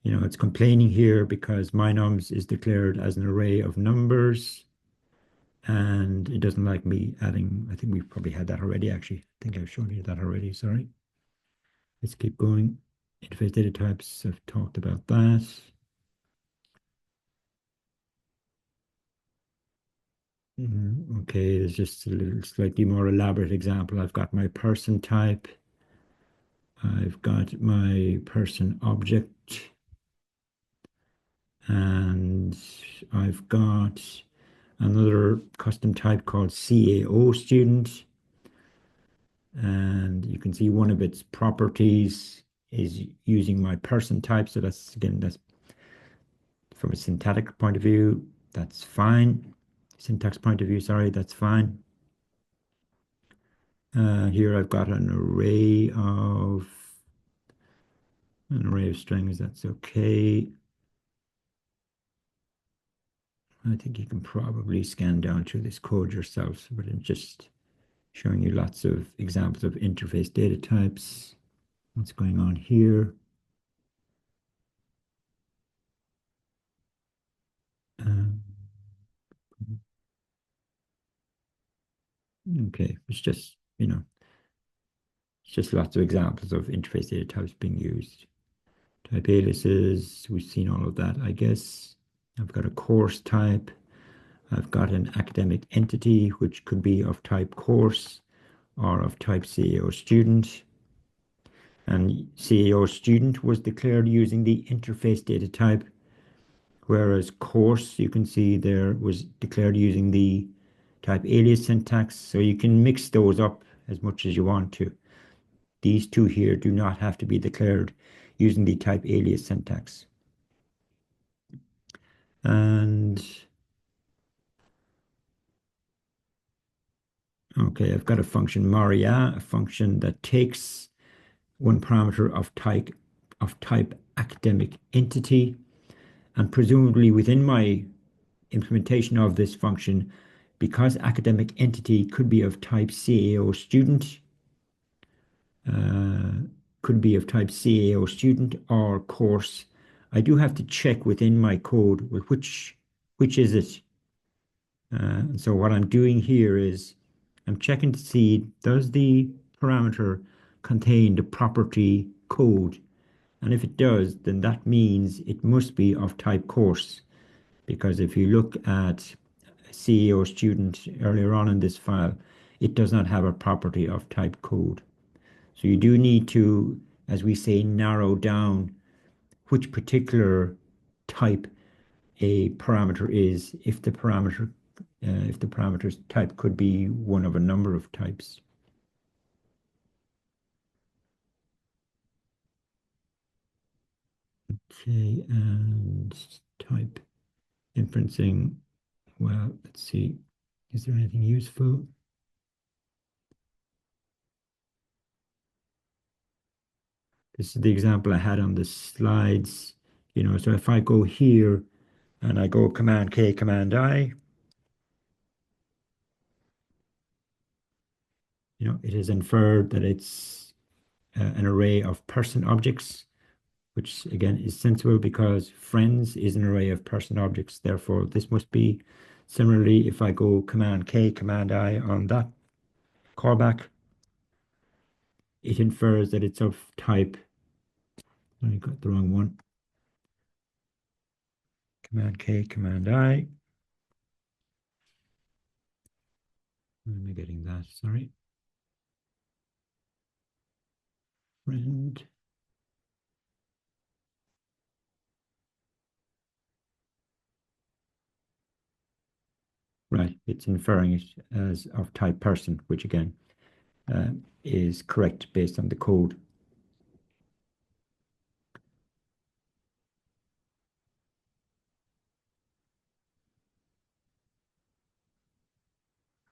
it's complaining here because mynums is declared as an array of numbers and it doesn't like me adding, I think we've probably had that already actually. I think I've shown you that already, sorry. Let's keep going. Interface data types, I've talked about that. Okay, there's just a little slightly more elaborate example. I've got my person type. I've got my person object. And I've got another custom type called CAO student. And you can see one of its properties is using my person type. So that's, again, that's from a syntactic point of view, that's fine. Syntax point of view, sorry, that's fine. Here I've got an array of strings, that's okay. I think you can probably scan down through this code yourself, but I'm just showing you lots of examples of interface data types. What's going on here? Okay, it's just, it's just lots of examples of interface data types being used. Type aliases, we've seen all of that, I guess. I've got a course type. I've got an academic entity, which could be of type course or of type CAO student. And CAO student was declared using the interface data type, whereas course, you can see there, was declared using the type alias syntax. So you can mix those up as much as you want to. These two here do not have to be declared using the type alias syntax. And okay, I've got a function Maria, a function that takes one parameter of type academic entity, and presumably within my implementation of this function, because academic entity could be of type CAO student, or course, I do have to check within my code, well, which is it? So what I'm doing here is I'm checking to see, does the parameter contain the property code? And if it does, then that means it must be of type course. Because if you look at CEO student earlier on in this file, it does not have a property of type code. So you do need to, as we say, narrow down which particular type a parameter is if the parameter's type could be one of a number of types. Okay, and type inferencing. Well, let's see. Is there anything useful? This is the example I had on the slides. So if I go here and I go Command K, Command I, it is inferred that it's an array of person objects, which again is sensible because friends is an array of person objects. Therefore, this must be. Similarly, if I go Command K, Command I on that callback, it infers that it's of type. I got the wrong one. Command K, Command I. Where am I getting that? Sorry. Friend. Right, it's inferring it as of type person, which again is correct based on the code.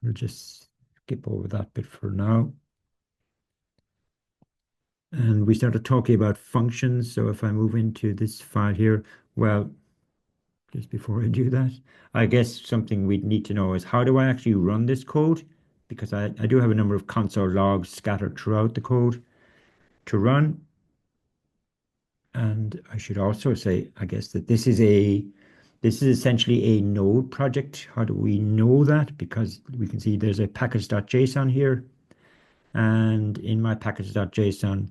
We'll just skip over that bit for now. And we started talking about functions. So if I move into this file here, well, just before I do that, I guess something we'd need to know is how do I actually run this code? Because I do have a number of console logs scattered throughout the code to run. And I should also say, I guess, that this is essentially a node project. How do we know that? Because we can see there's a package.json here. And in my package.json,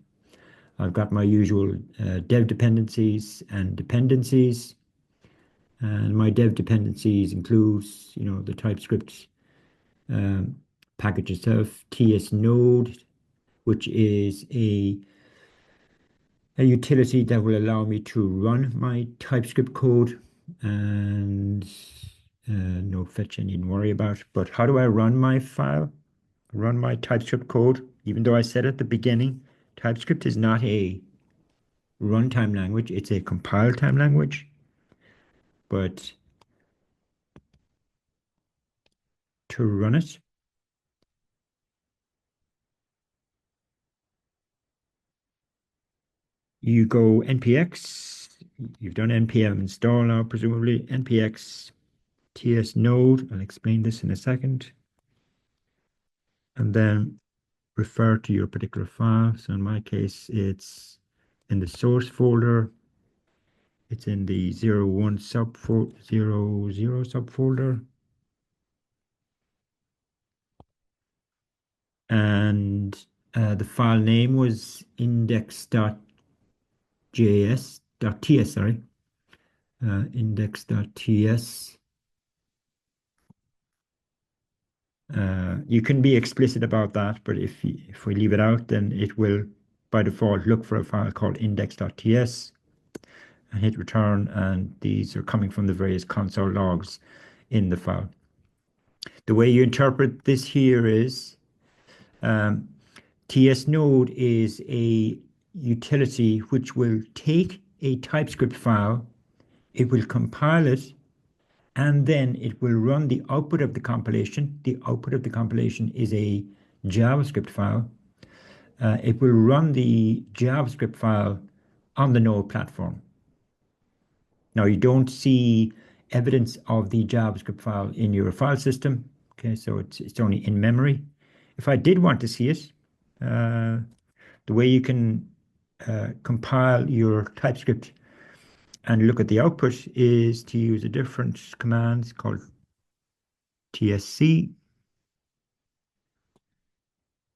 I've got my usual dev dependencies and dependencies. And my dev dependencies includes, the TypeScript package itself, TS node, which is a utility that will allow me to run my TypeScript code, and no fetch I needn't worry about. But how do I run my file? Run my TypeScript code, even though I said at the beginning, TypeScript is not a runtime language, it's a compile time language. But to run it, you go npx, you've done npm install now, presumably, npx ts node. I'll explain this in a second. And then refer to your particular file. So in my case, it's in the source folder. It's in the 01 subfolder. And the file name was index.ts, sorry. Index.ts. You can be explicit about that, but if we leave it out, then it will, by default, look for a file called index.ts and hit return, and these are coming from the various console logs in the file. The way you interpret this here is TS node is a utility which will take a TypeScript file, it will compile it, and then it will run the output of the compilation. The output of the compilation is a JavaScript file. It will run the JavaScript file on the Node platform. Now, you don't see evidence of the JavaScript file in your file system. Okay, so it's only in memory. If I did want to see it, the way you can compile your TypeScript and look at the output is to use a different command called tsc.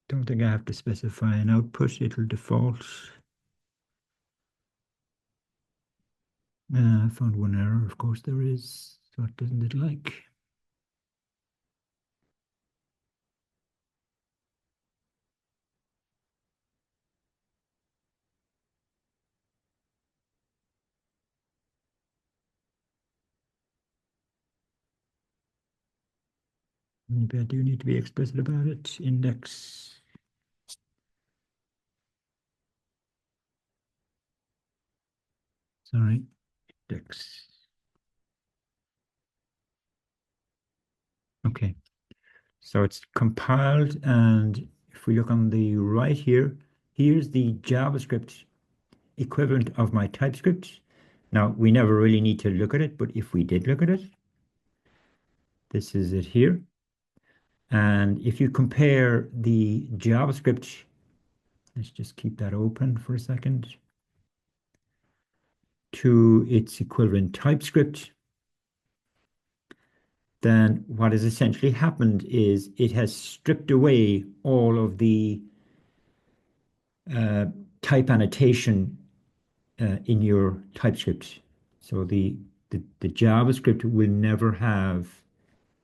Don't think I have to specify an output, it'll default. I found one error, of course there is. What doesn't it like? Maybe I do need to be explicit about it. Index. Sorry, index. Okay, so it's compiled, and if we look on the right here, here's the JavaScript equivalent of my TypeScript. Now, we never really need to look at it, but if we did look at it, this is it here. And if you compare the JavaScript, let's just keep that open for a second, to its equivalent TypeScript, then what has essentially happened is it has stripped away all of the uh, type annotation in your TypeScript. So the JavaScript will never have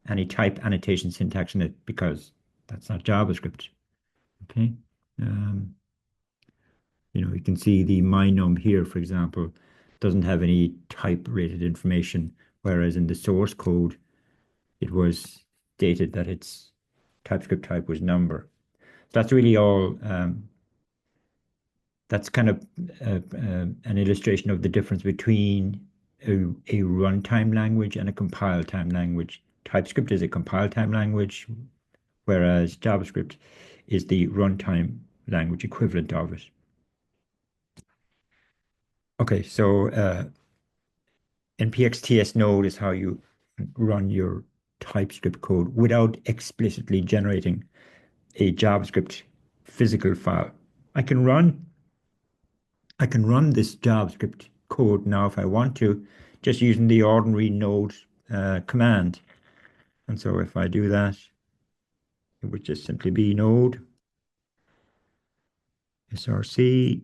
any type annotation syntax in it because that's not JavaScript. Okay. Um, you can see the mynum here, for example, doesn't have any type-related information, whereas in the source code, it was stated that its TypeScript type was number. So that's really all. That's kind of an illustration of the difference between a runtime language and a compile time language. TypeScript is a compile time language, whereas JavaScript is the runtime language equivalent of it. Okay, so npx node is how you run your TypeScript code without explicitly generating a JavaScript physical file. I can run this JavaScript code now if I want to, just using the ordinary node command. And so if I do that, it would just simply be node src.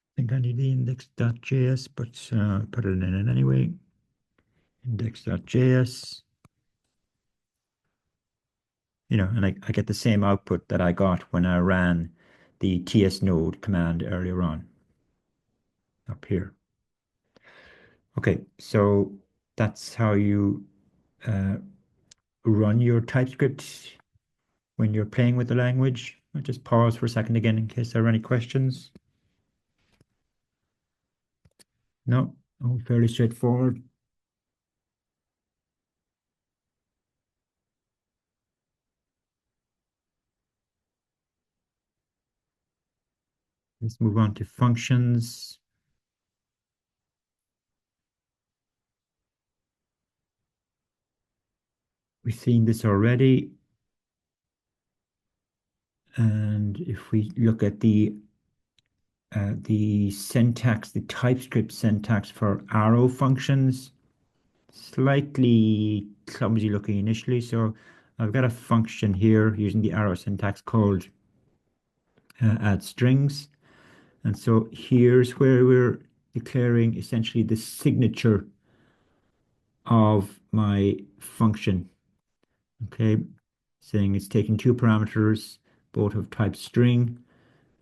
I think I need the index.js, but put it in it anyway. Index.js. And I get the same output that I got when I ran the tsnode command earlier on up here. Okay, so that's how you uh, run your TypeScript when you're playing with the language. I'll just pause for a second again in case there are any questions. No, all fairly straightforward. Let's move on to functions. We've seen this already. And if we look at the syntax, the TypeScript syntax for arrow functions, slightly clumsy looking initially. So I've got a function here using the arrow syntax called add strings. And so here's where we're declaring essentially the signature of my function. Okay, saying it's taking two parameters, both of type string,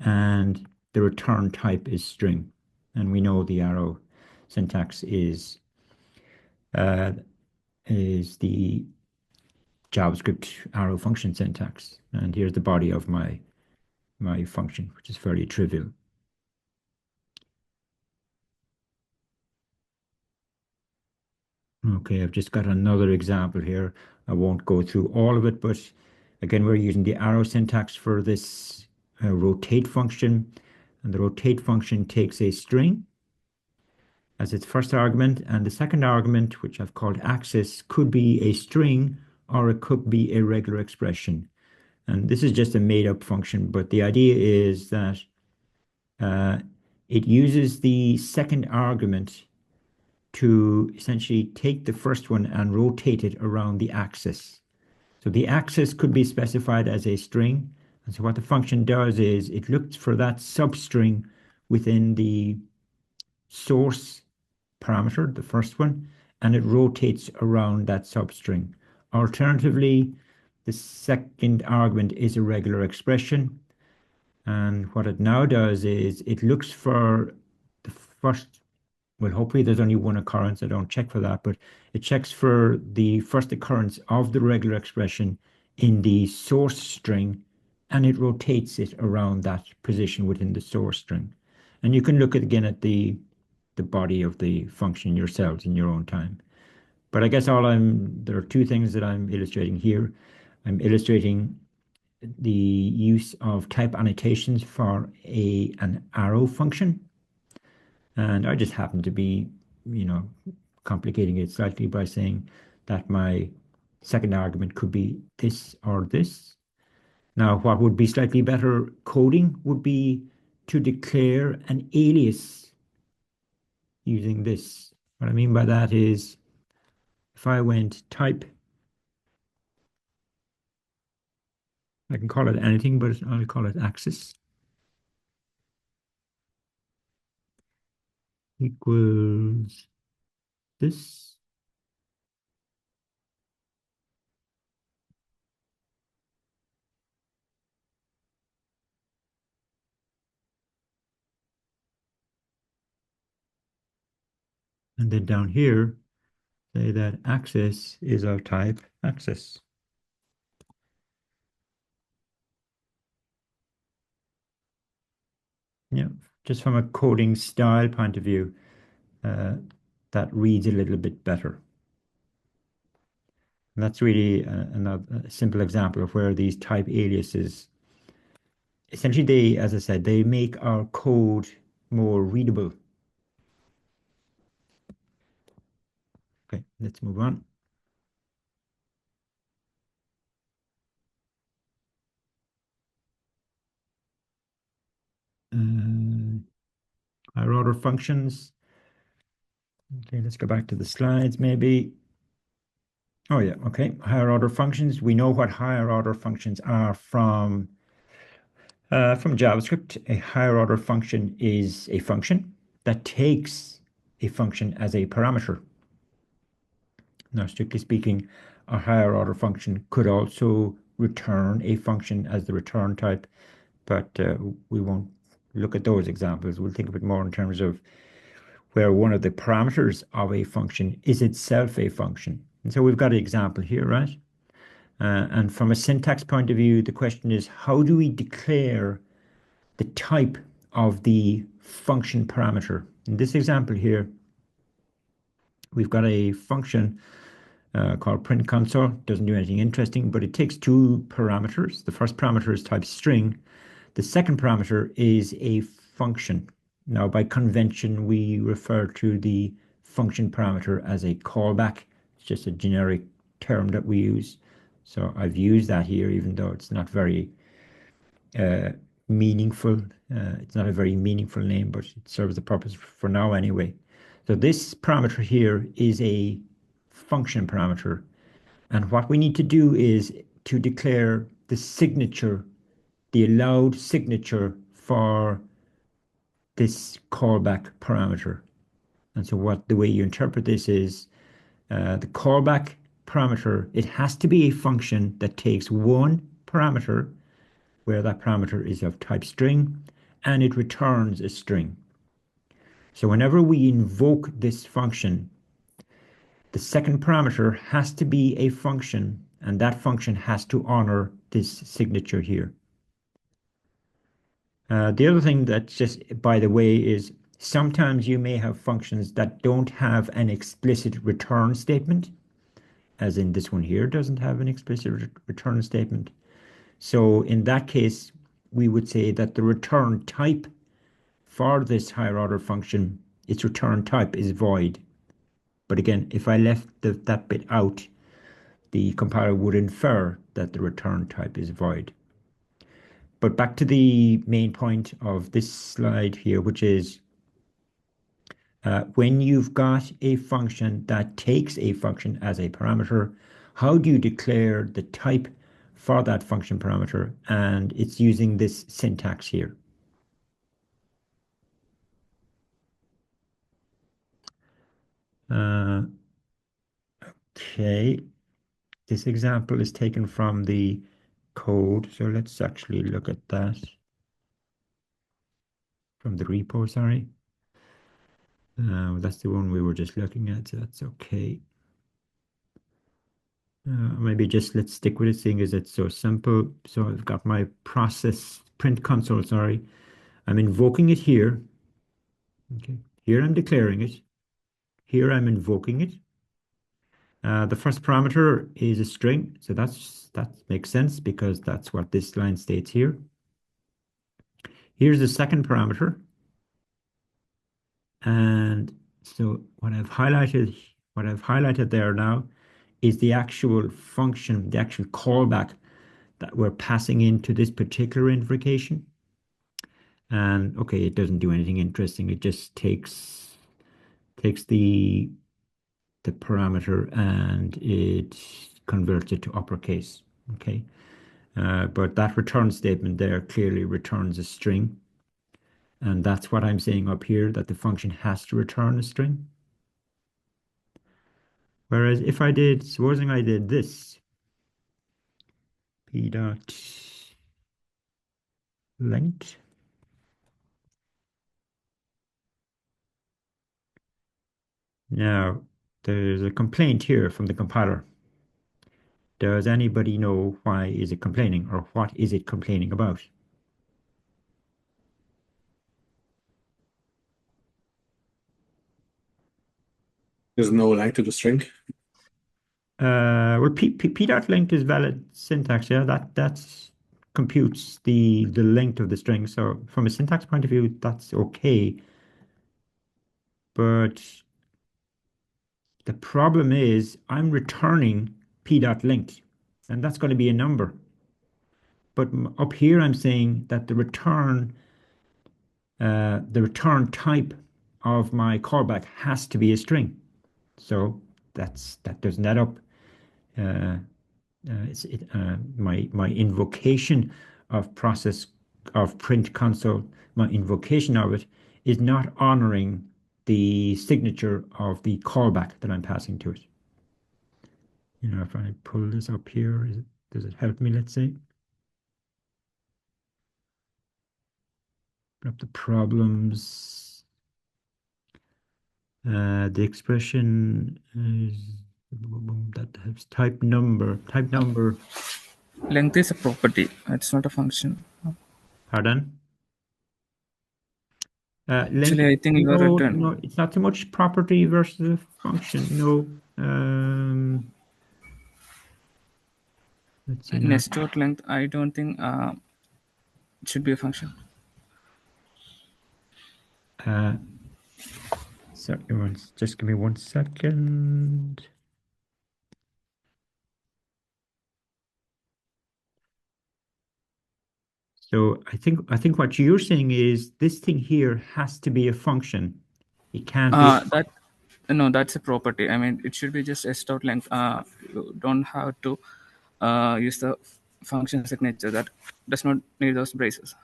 and the return type is string. And we know the arrow syntax is the JavaScript arrow function syntax. And here's the body of my function, which is fairly trivial. Okay, I've just got another example here. I won't go through all of it, but again, we're using the arrow syntax for this rotate function. And the rotate function takes a string as its first argument, and the second argument, which I've called axis, could be a string or it could be a regular expression. And this is just a made-up function, but the idea is that it uses the second argument to essentially take the first one and rotate it around the axis. So the axis could be specified as a string. And so what the function does is it looks for that substring within the source parameter, the first one, and it rotates around that substring. Alternatively, the second argument is a regular expression. And what it now does is it looks for the first, well, hopefully there's only one occurrence. I don't check for that, but it checks for the first occurrence of the regular expression in the source string, and it rotates it around that position within the source string. And you can look at again at the body of the function yourselves in your own time. But I guess there are two things that I'm illustrating here. I'm illustrating the use of type annotations for an arrow function. And I just happen to be, you know, complicating it slightly by saying that my second argument could be this or this. Now, what would be slightly better coding would be to declare an alias using this. What I mean by that is if I went type, I can call it anything, but I'll call it axis equals this. And then down here, say that axis is of type axis. Yeah, just from a coding style point of view, uh, that reads a little bit better. And that's really a simple example of where these type aliases, essentially they, as I said, they make our code more readable. Okay, let's move on. Higher order functions. Okay, let's go back to the slides maybe. Oh yeah, okay. Higher order functions. We know what higher order functions are from JavaScript. A higher order function is a function that takes a function as a parameter. Now, strictly speaking, a higher order function could also return a function as the return type, but we won't look at those examples. We'll think of it more in terms of where one of the parameters of a function is itself a function. And so we've got an example here, right? And from a syntax point of view, the question is, how do we declare the type of the function parameter? In this example here, we've got a function called print console. Doesn't do anything interesting, but it takes two parameters. The first parameter is type string. The second parameter is a function. Now, by convention, we refer to the function parameter as a callback. It's just a generic term that we use. So I've used that here, even though it's not very meaningful. It's not a very meaningful name, but it serves the purpose for now anyway. So this parameter here is a function parameter. And what we need to do is to declare the signature, the allowed signature for this callback parameter. And so the way you interpret this is the callback parameter, it has to be a function that takes one parameter where that parameter is of type string and it returns a string. So whenever we invoke this function, the second parameter has to be a function, and that function has to honor this signature here. The other thing that's just, by the way, is sometimes you may have functions that don't have an explicit return statement, as in this one here doesn't have an explicit return statement. So in that case, we would say that the return type for this higher order function, its return type is void. But again, if I left that bit out, the compiler would infer that the return type is void. But back to the main point of this slide here, which is when you've got a function that takes a function as a parameter, how do you declare the type for that function parameter? And it's using this syntax here. Okay, this example is taken from the code, so let's actually look at that. from the repo, sorry. That's the one we were just looking at, so that's okay. Maybe just let's stick with it, seeing as it's so simple. So I've got my process print console, sorry. I'm invoking it here. Okay, here I'm declaring it. Here I'm invoking it. The first parameter is a string, so that makes sense because that's what this line states here. Here's the second parameter. And so what I've highlighted there now is the actual function, the actual callback that we're passing into this particular invocation. And okay, it doesn't do anything interesting. It just takes the parameter and it converts it to uppercase. Okay. But that return statement there clearly returns a string. And that's what I'm saying up here, that the function has to return a string. Whereas if I did, supposing I did this, p dot length. Now, there's a complaint here from the compiler. Does anybody know why is it complaining, or what is it complaining about? There's no length to the string. Well, p dot length is valid syntax. Yeah, that's computes the length of the string. So from a syntax point of view, that's okay. But the problem is I'm returning p dot length, and that's going to be a number. But up here, I'm saying that the return type of my callback has to be a string. So that doesn't add up. My invocation of process of print console, my invocation of it is not honoring the signature of the callback that I'm passing to it. You know, if I pull this up here, does it help me? Let's say. Up the problems. The expression is that has type number. Type number. Length is a property. It's not a function. Pardon? Actually, I think you are no, written. no, it's not so much property versus a function. No. Let's see now. Nested length, I don't think it should be a function. Sorry, just give me 1 second. So I think what you're saying is this thing here has to be a function. It can't be. No, that's a property. I mean, it should be just a stout length. You don't have to use the function signature that does not need those braces.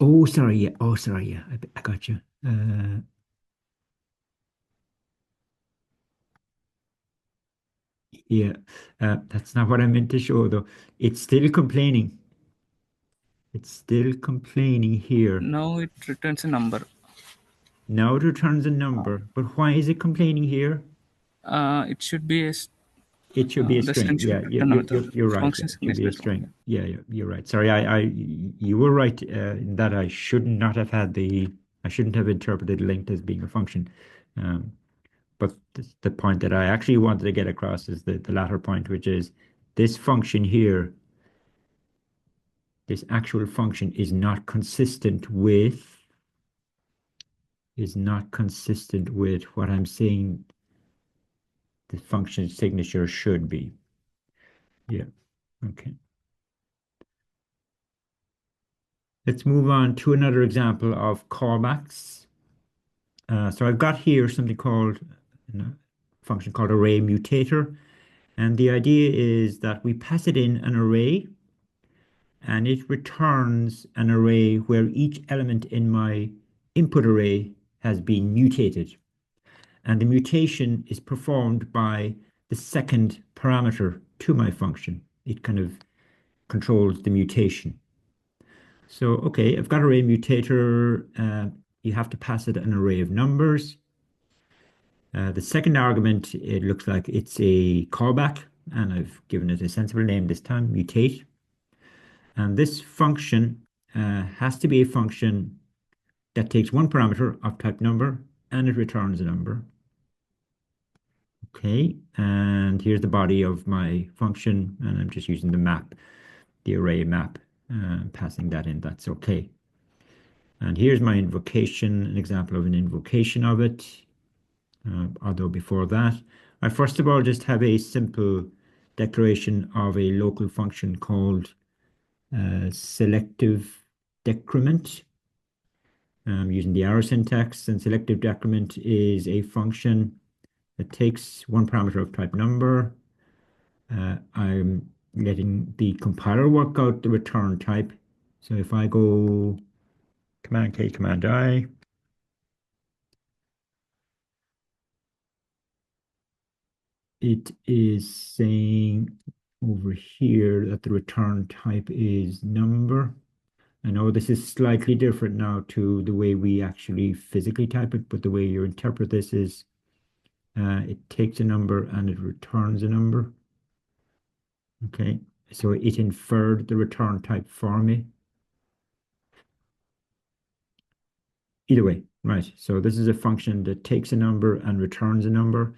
Oh, sorry. Yeah. Oh, sorry. Yeah. I got you. Yeah. That's not what I meant to show, though. It's still complaining. It's still complaining here. Now it returns a number. Now it returns a number. But why is it complaining here? It should be a. It should be a The string. should Yeah, be no, the you're right. function Yeah, it should be a signature. string. Yeah, you're right. Sorry, you were right in that I should not have I shouldn't have interpreted length as being a function. But the point that I actually wanted to get across is the latter point, which is this function here, this actual function is not consistent with what I'm saying the function signature should be. Yeah, okay. Let's move on to another example of callbacks. So I've got here something called a function called array mutator. And the idea is that we pass it in an array and it returns an array where each element in my input array has been mutated. And the mutation is performed by the second parameter to my function. It kind of controls the mutation. So, okay, I've got array mutator. You have to pass it an array of numbers. The second argument, it looks like it's a callback, and I've given it a sensible name this time, mutate. And this function has to be a function that takes one parameter of type number and it returns a number. Okay, and here's the body of my function, and I'm just using the map, the array map, passing that in. That's okay. And here's my invocation, an example of an invocation of it. Although before that, I first of all just have a simple declaration of a local function called selective decrement. Using the arrow syntax, and selective decrement is a function that takes one parameter of type number. I'm letting the compiler work out the return type. So if I go Command K, Command I, it is saying over here that the return type is number. I know this is slightly different now to the way we actually physically type it, but the way you interpret this is it takes a number and it returns a number. Okay, so it inferred the return type for me. Either way, right. So this is a function that takes a number and returns a number.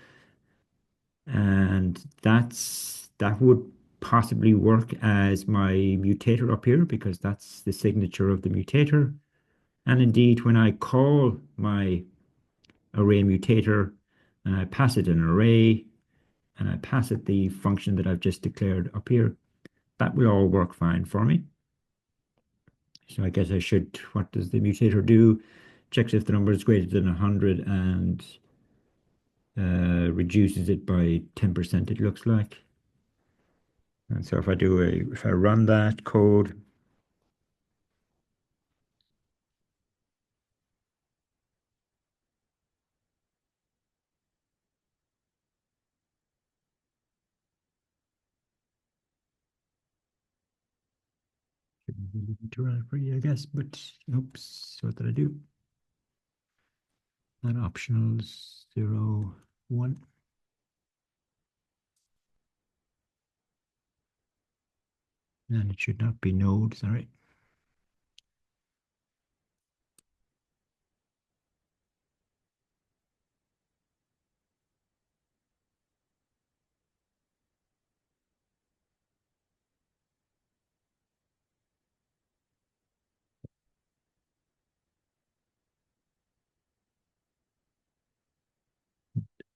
And that would possibly work as my mutator up here because that's the signature of the mutator. And indeed, when I call my array mutator and I pass it an array and I pass it the function that I've just declared up here, that will all work fine for me. So I guess I should, what does the mutator do? Checks if the number is greater than 100 and reduces it by 10%, it looks like. And so if I run that code, to run it for you, I guess, but oops, what did I do? That optional 0, 1. And it should not be node, sorry.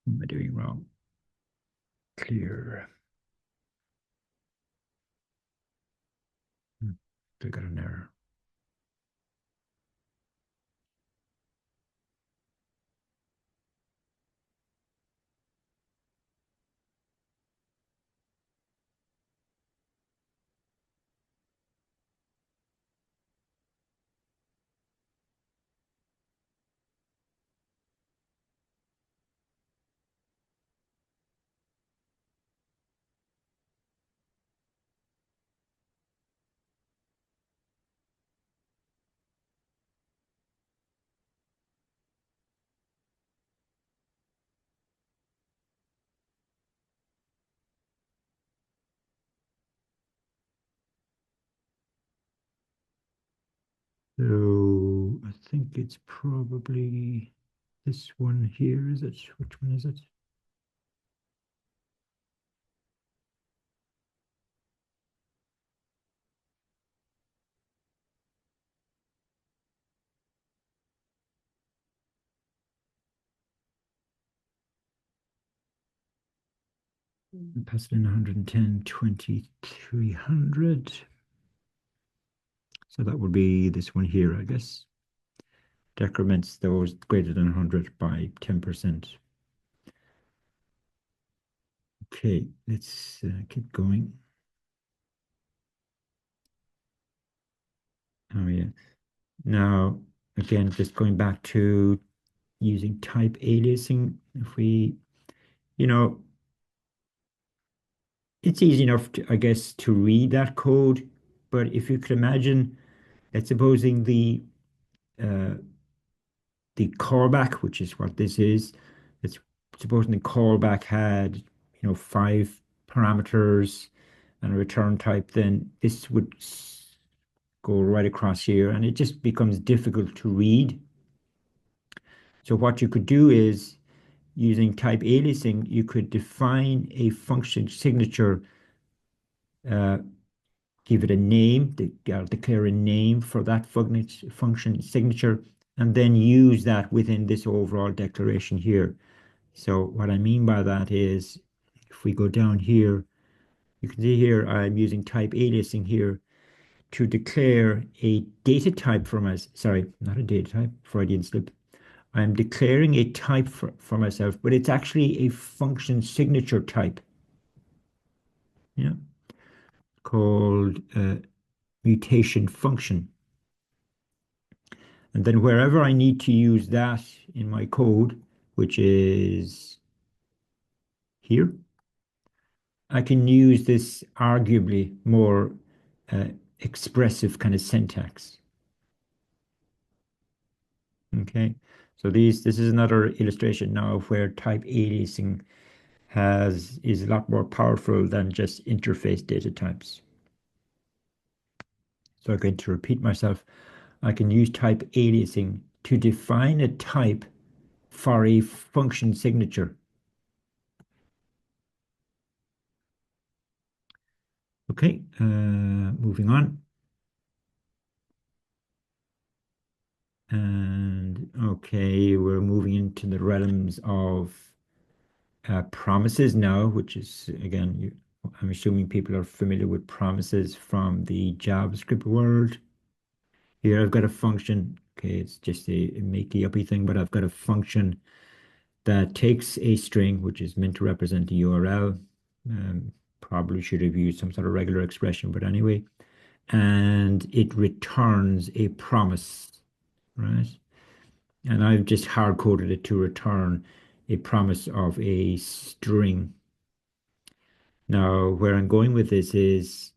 What am I doing wrong? Clear. I got an error. So I think it's probably this one here, is it? Which one is it? Pass it in 110, 2300. So that would be this one here, I guess. Decrements those greater than 100 by 10%. Okay, let's keep going. Oh yeah. Now, again, just going back to using type aliasing, if we, you know, it's easy enough to, I guess, to read that code, but if you could imagine Let's supposing uh, the callback, which is what this is. It's supposing the callback had, 5 parameters and a return type, then this would go right across here, and it just becomes difficult to read. So what you could do is, using type aliasing, you could define a function signature, give it a name, declare a name for that function signature, and then use that within this overall declaration here. So what I mean by that is, if we go down here, you can see here I'm using type aliasing here to declare a data type for myself. Sorry, not a data type, Freudian slip. I'm declaring a type for myself, but it's actually a function signature type. Yeah, called mutation function. And then wherever I need to use that in my code, which is here, I can use this arguably more expressive kind of syntax. Okay, so this is another illustration now where type aliasing is a lot more powerful than just interface data types. So I'm going to repeat myself. I can use type aliasing to define a type for a function signature. Okay, moving on. And okay, we're moving into the realms of promises now, which is, again, I'm assuming people are familiar with promises from the JavaScript world. Here I've got a function. Okay, it's just a makey-uppy thing, but I've got a function that takes a string, which is meant to represent a URL. Probably should have used some sort of regular expression, but anyway. And it returns a promise, right? And I've just hard-coded it to return a promise of a string. Now, where I'm going with this is,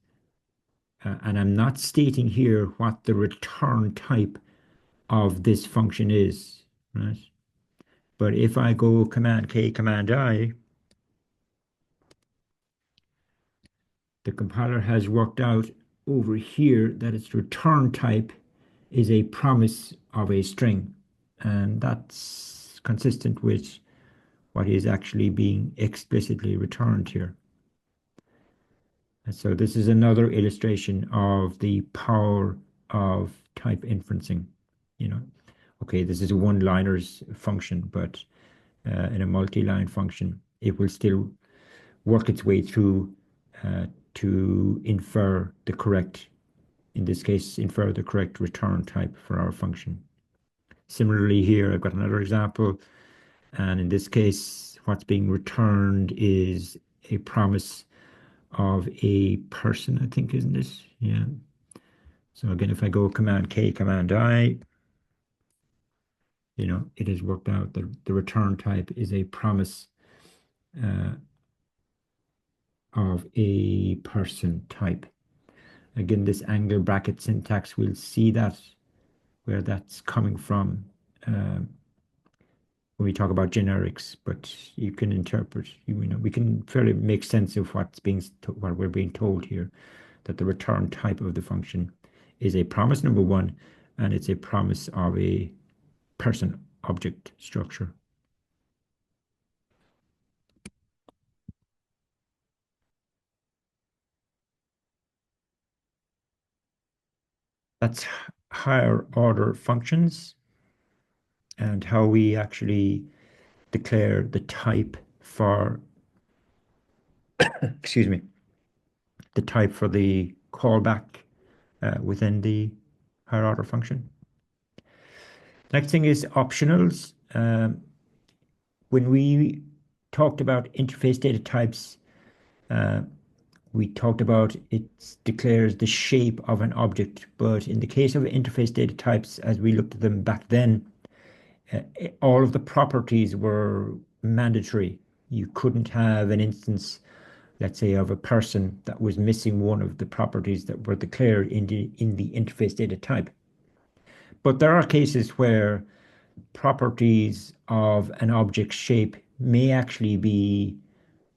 and I'm not stating here what the return type of this function is, right? But if I go Command K, Command I, the compiler has worked out over here that its return type is a promise of a string. And that's consistent with what is actually being explicitly returned here. And so this is another illustration of the power of type inferencing. Okay, this is a one-liners function, but in a multi-line function, it will still work its way through to infer the correct, in this case, infer the correct return type for our function. Similarly here, I've got another example, and in this case, what's being returned is a promise of a person, I think, isn't it? Yeah. So again, if I go Command K, Command I, it has worked out that the return type is a promise of a person type. Again, this angle bracket syntax, we'll see that where that's coming from when we talk about generics, but you can interpret, we can fairly make sense of what we're being told here, that the return type of the function is a promise, number one, and it's a promise of a person object structure. That's higher order functions and how we actually declare the type for, excuse me, the type for the callback within the higher order function. Next thing is optionals. When we talked about interface data types, we talked about it declares the shape of an object, but in the case of interface data types, as we looked at them back then, all of the properties were mandatory. You couldn't have an instance let's say, of a person that was missing one of the properties that were declared in the interface data type. But there are cases where properties of an object shape may actually be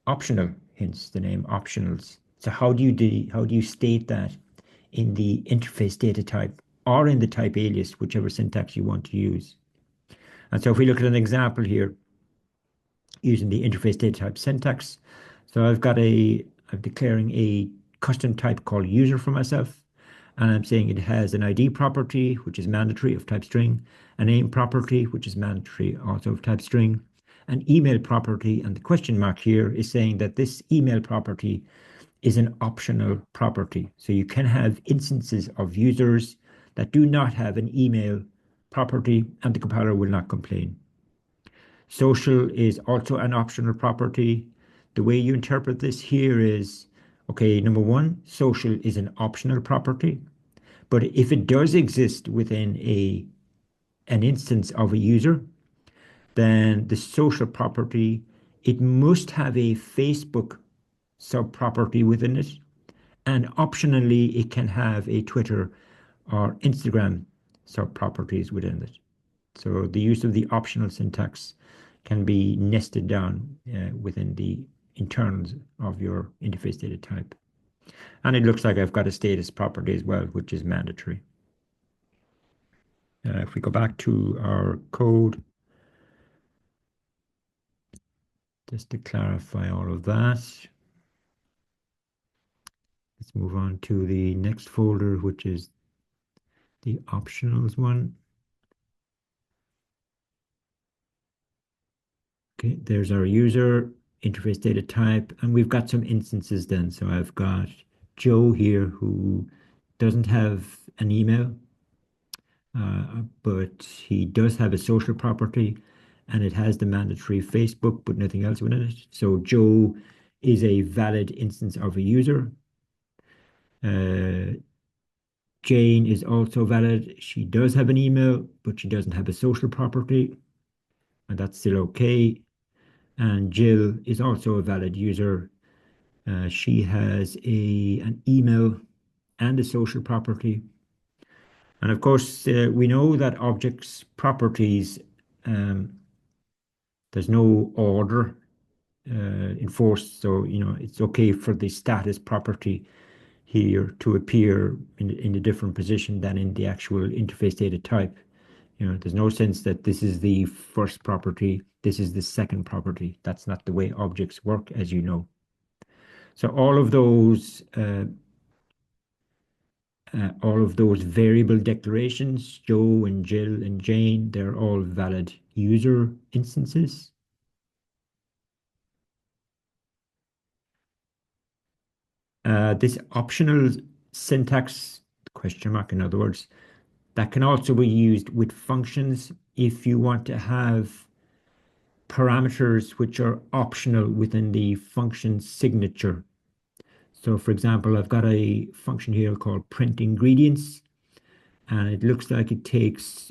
optional, hence the name optionals. So how do you state that in the interface data type or in the type alias, whichever syntax you want to use? And so if we look at an example here using the interface data type syntax, so I'm declaring a custom type called user for myself, and I'm saying it has an ID property, which is mandatory of type string, a name property, which is mandatory also of type string, an email property, and the question mark here is saying that this email property is an optional property. So you can have instances of users that do not have an email property, and the compiler will not complain. Social is also an optional property. The way you interpret this here is, okay, number one, social is an optional property, but if it does exist within an instance of a user, then the social property, it must have a Facebook sub-property within it, and optionally it can have a Twitter or Instagram sub-properties within it. So the use of the optional syntax can be nested down within the internals of your interface data type. And it looks like I've got a status property as well, which is mandatory. If we go back to our code, just to clarify all of that, let's move on to the next folder, which is the optionals one. Okay, there's our user, interface data type, and we've got some instances then. So I've got Joe here who doesn't have an email, but he does have a social property, and it has the mandatory Facebook, but nothing else within it. So Joe is a valid instance of a user. Jane is also valid. She does have an email, but she doesn't have a social property, and that's still okay. And Jill is also a valid user. She has an email and a social property. And of course, we know that objects' properties, there's no order enforced. So, it's okay for the status property here to appear in a different position than in the actual interface data type. There's no sense that this is the first property, this is the second property. That's not the way objects work, as you know. So all of those variable declarations, Joe and Jill and Jane, they're all valid user instances. This optional syntax, question mark in other words, that can also be used with functions if you want to have parameters which are optional within the function signature. So for example, I've got a function here called print ingredients, and it looks like it takes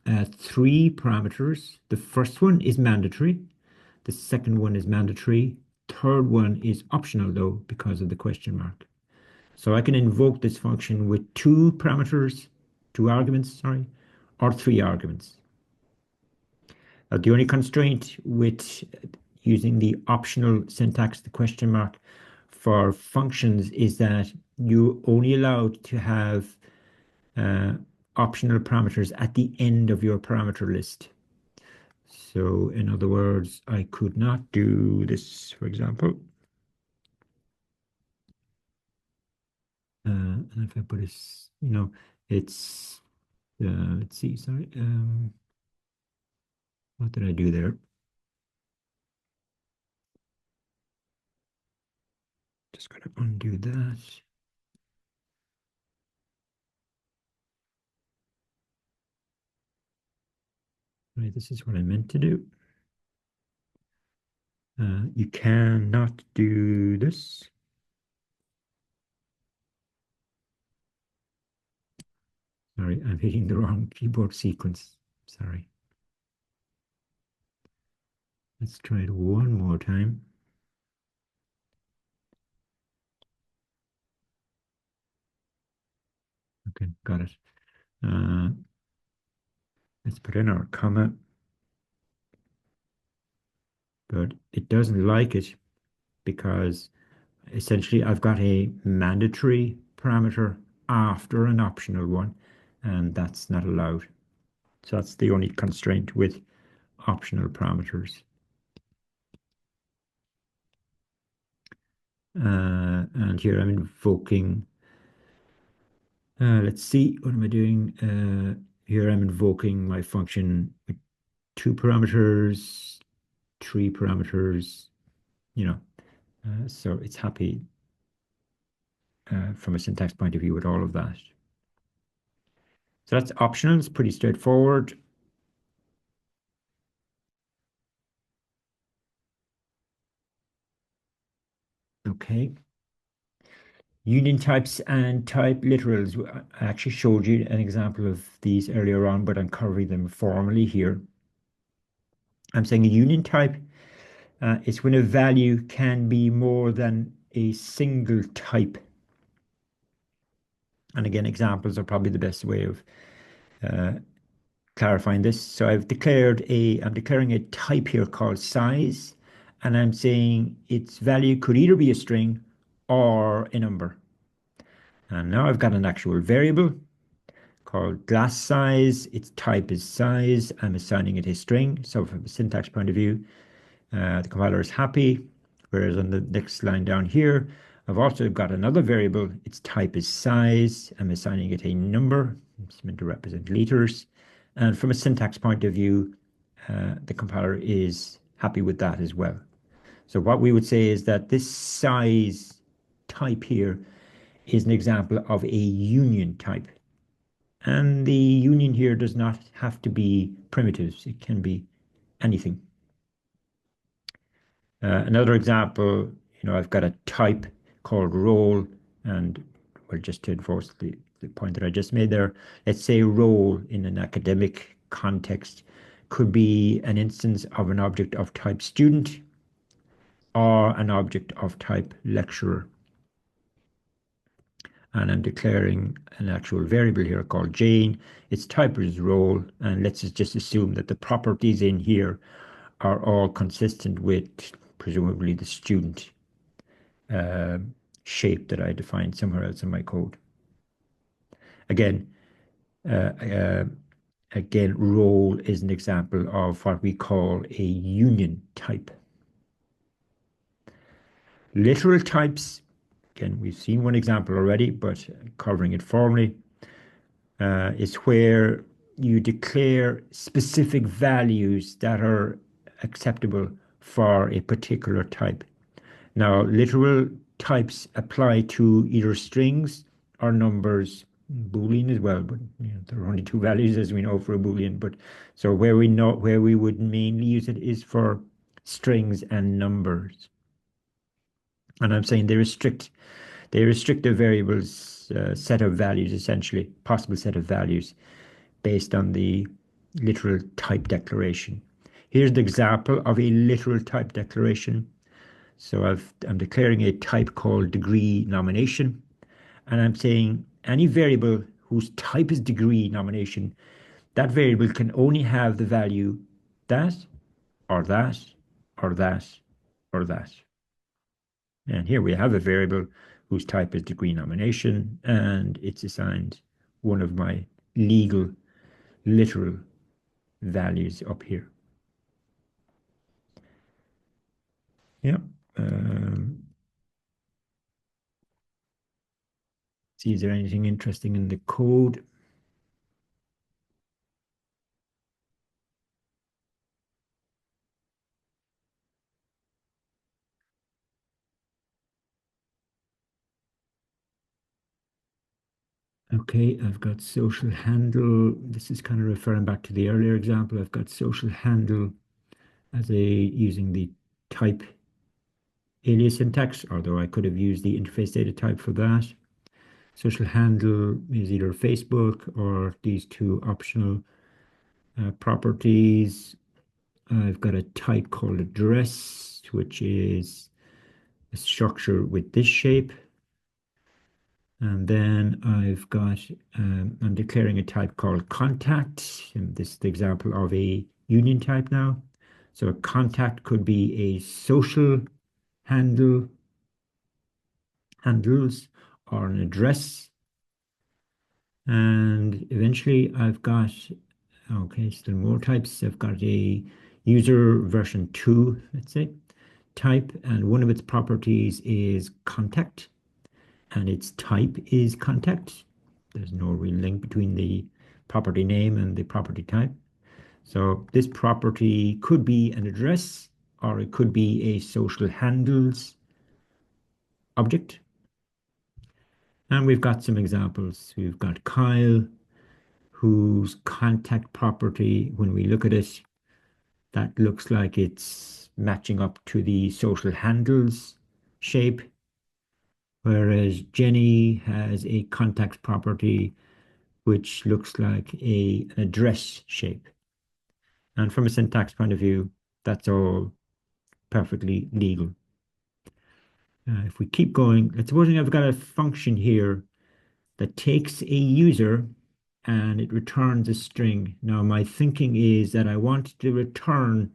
3 parameters. The first one is mandatory. The second one is mandatory. Third one is optional though, because of the question mark. So I can invoke this function with 2 parameters, 2 arguments, sorry, or 3 arguments. The only constraint with using the optional syntax, the question mark, for functions is that you're only allowed to have optional parameters at the end of your parameter list. So in other words, I could not do this, for example. And if I put this, it's, let's see, sorry. What did I do there? Just going to undo that. Right, this is what I meant to do. You cannot do this. Sorry, I'm hitting the wrong keyboard sequence. Sorry. Let's try it one more time. Okay, got it. Let's put in our comma, but it doesn't like it because essentially I've got a mandatory parameter after an optional one, and that's not allowed. So that's the only constraint with optional parameters. And here I'm invoking, let's see, what am I doing? Here I'm invoking my function with 2 parameters, 3 parameters, you know, so it's happy from a syntax point of view with all of that. So that's optional, it's pretty straightforward. Okay. Union types and type literals. I actually showed you an example of these earlier on, but I'm covering them formally here. I'm saying a union type is when a value can be more than a single type. And again, examples are probably the best way of clarifying this. So I'm declaring a type here called size, and I'm saying its value could either be a string or a number. And now I've got an actual variable called glass size. Its type is size. I'm assigning it a string. So from a syntax point of view, the compiler is happy. Whereas on the next line down here, I've also got another variable. Its type is size. I'm assigning it a number. It's meant to represent liters. And from a syntax point of view, the compiler is happy with that as well. So what we would say is that this size type here is an example of a union type. And the union here does not have to be primitives. It can be anything. Another example, I've got a type called role, and well, just to enforce the point that I just made there, let's say role in an academic context could be an instance of an object of type student or an object of type lecturer. And I'm declaring an actual variable here called Jane. Its type is role, and let's just assume that the properties in here are all consistent with presumably the student shape that I defined somewhere else in my code. Again, role is an example of what we call a union type. Literal types, again, we've seen one example already, but covering it formally, is where you declare specific values that are acceptable for a particular type. Now, literal types apply to either strings or numbers, Boolean as well, but there are only 2 values as we know for a Boolean. But so where we would mainly use it is for strings and numbers. And I'm saying they restrict the variables set of values, essentially, possible set of values based on the literal type declaration. Here's the example of a literal type declaration. So I'm declaring a type called degree nomination, and I'm saying any variable whose type is degree nomination, that variable can only have the value that, or that, or that, or that. And here we have a variable whose type is degree nomination, and it's assigned one of my legal, literal values up here. Yeah. See, is there anything interesting in the code? Okay, I've got social handle. This is kind of referring back to the earlier example. I've got social handle as using the type alias syntax, although I could have used the interface data type for that. Social handle is either Facebook or these 2 optional properties. I've got a type called address, which is a structure with this shape. And then I've got, I'm declaring a type called contact. And this is the example of a union type now. So a contact could be a social handles or an address. And eventually I've got, okay, still more types. I've got a user version 2, let's say, type, and one of its properties is contact, and its type is contact. There's no real link between the property name and the property type. So this property could be an address, or it could be a social handles object. And we've got some examples. We've got Kyle, whose contact property, when we look at it, that looks like it's matching up to the social handles shape, whereas Jenny has a contact property which looks like an address shape. And from a syntax point of view, that's all perfectly legal. If we keep going, let's suppose I've got a function here that takes a user and it returns a string. Now, my thinking is that I want to return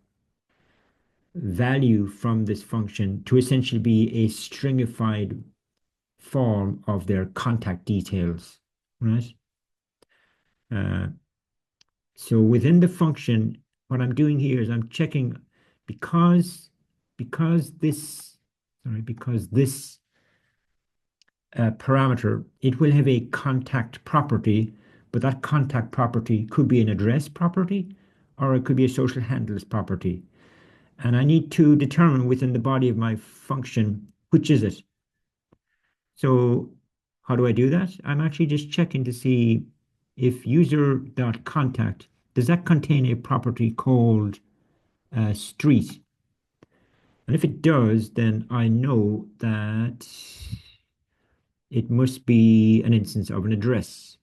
value from this function to essentially be a stringified form of their contact details, right? So within the function, what I'm doing here is I'm checking because this parameter, it will have a contact property, but that contact property could be an address property or it could be a social handles property. And I need to determine within the body of my function, which is it? So how do I do that? I'm actually just checking to see if user.contact, does that contain a property called street? And if it does, then I know that it must be an instance of an address.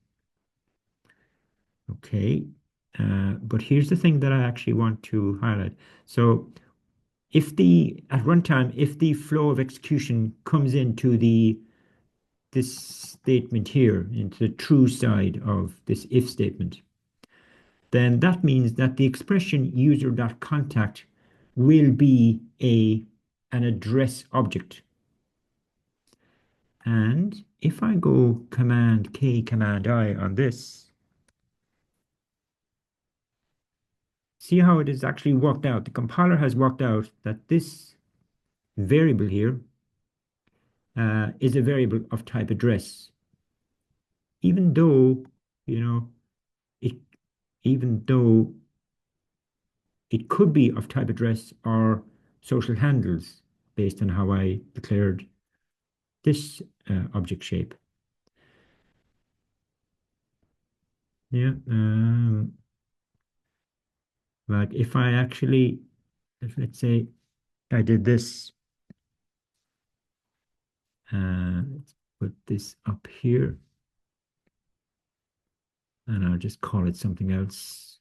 Okay, but here's the thing that I actually want to highlight. So if at runtime, if the flow of execution comes into this statement here, into the true side of this if statement, then that means that the expression user.contact will be an address object. And if I go Command K, Command I on this, see how it is actually worked out. The compiler has worked out that this variable here is a variable of type address. Even though, even though it could be of type address or social handles based on how I declared this object shape. Yeah, like if I actually, let's say I did this, let's put this up here, and I'll just call it something else.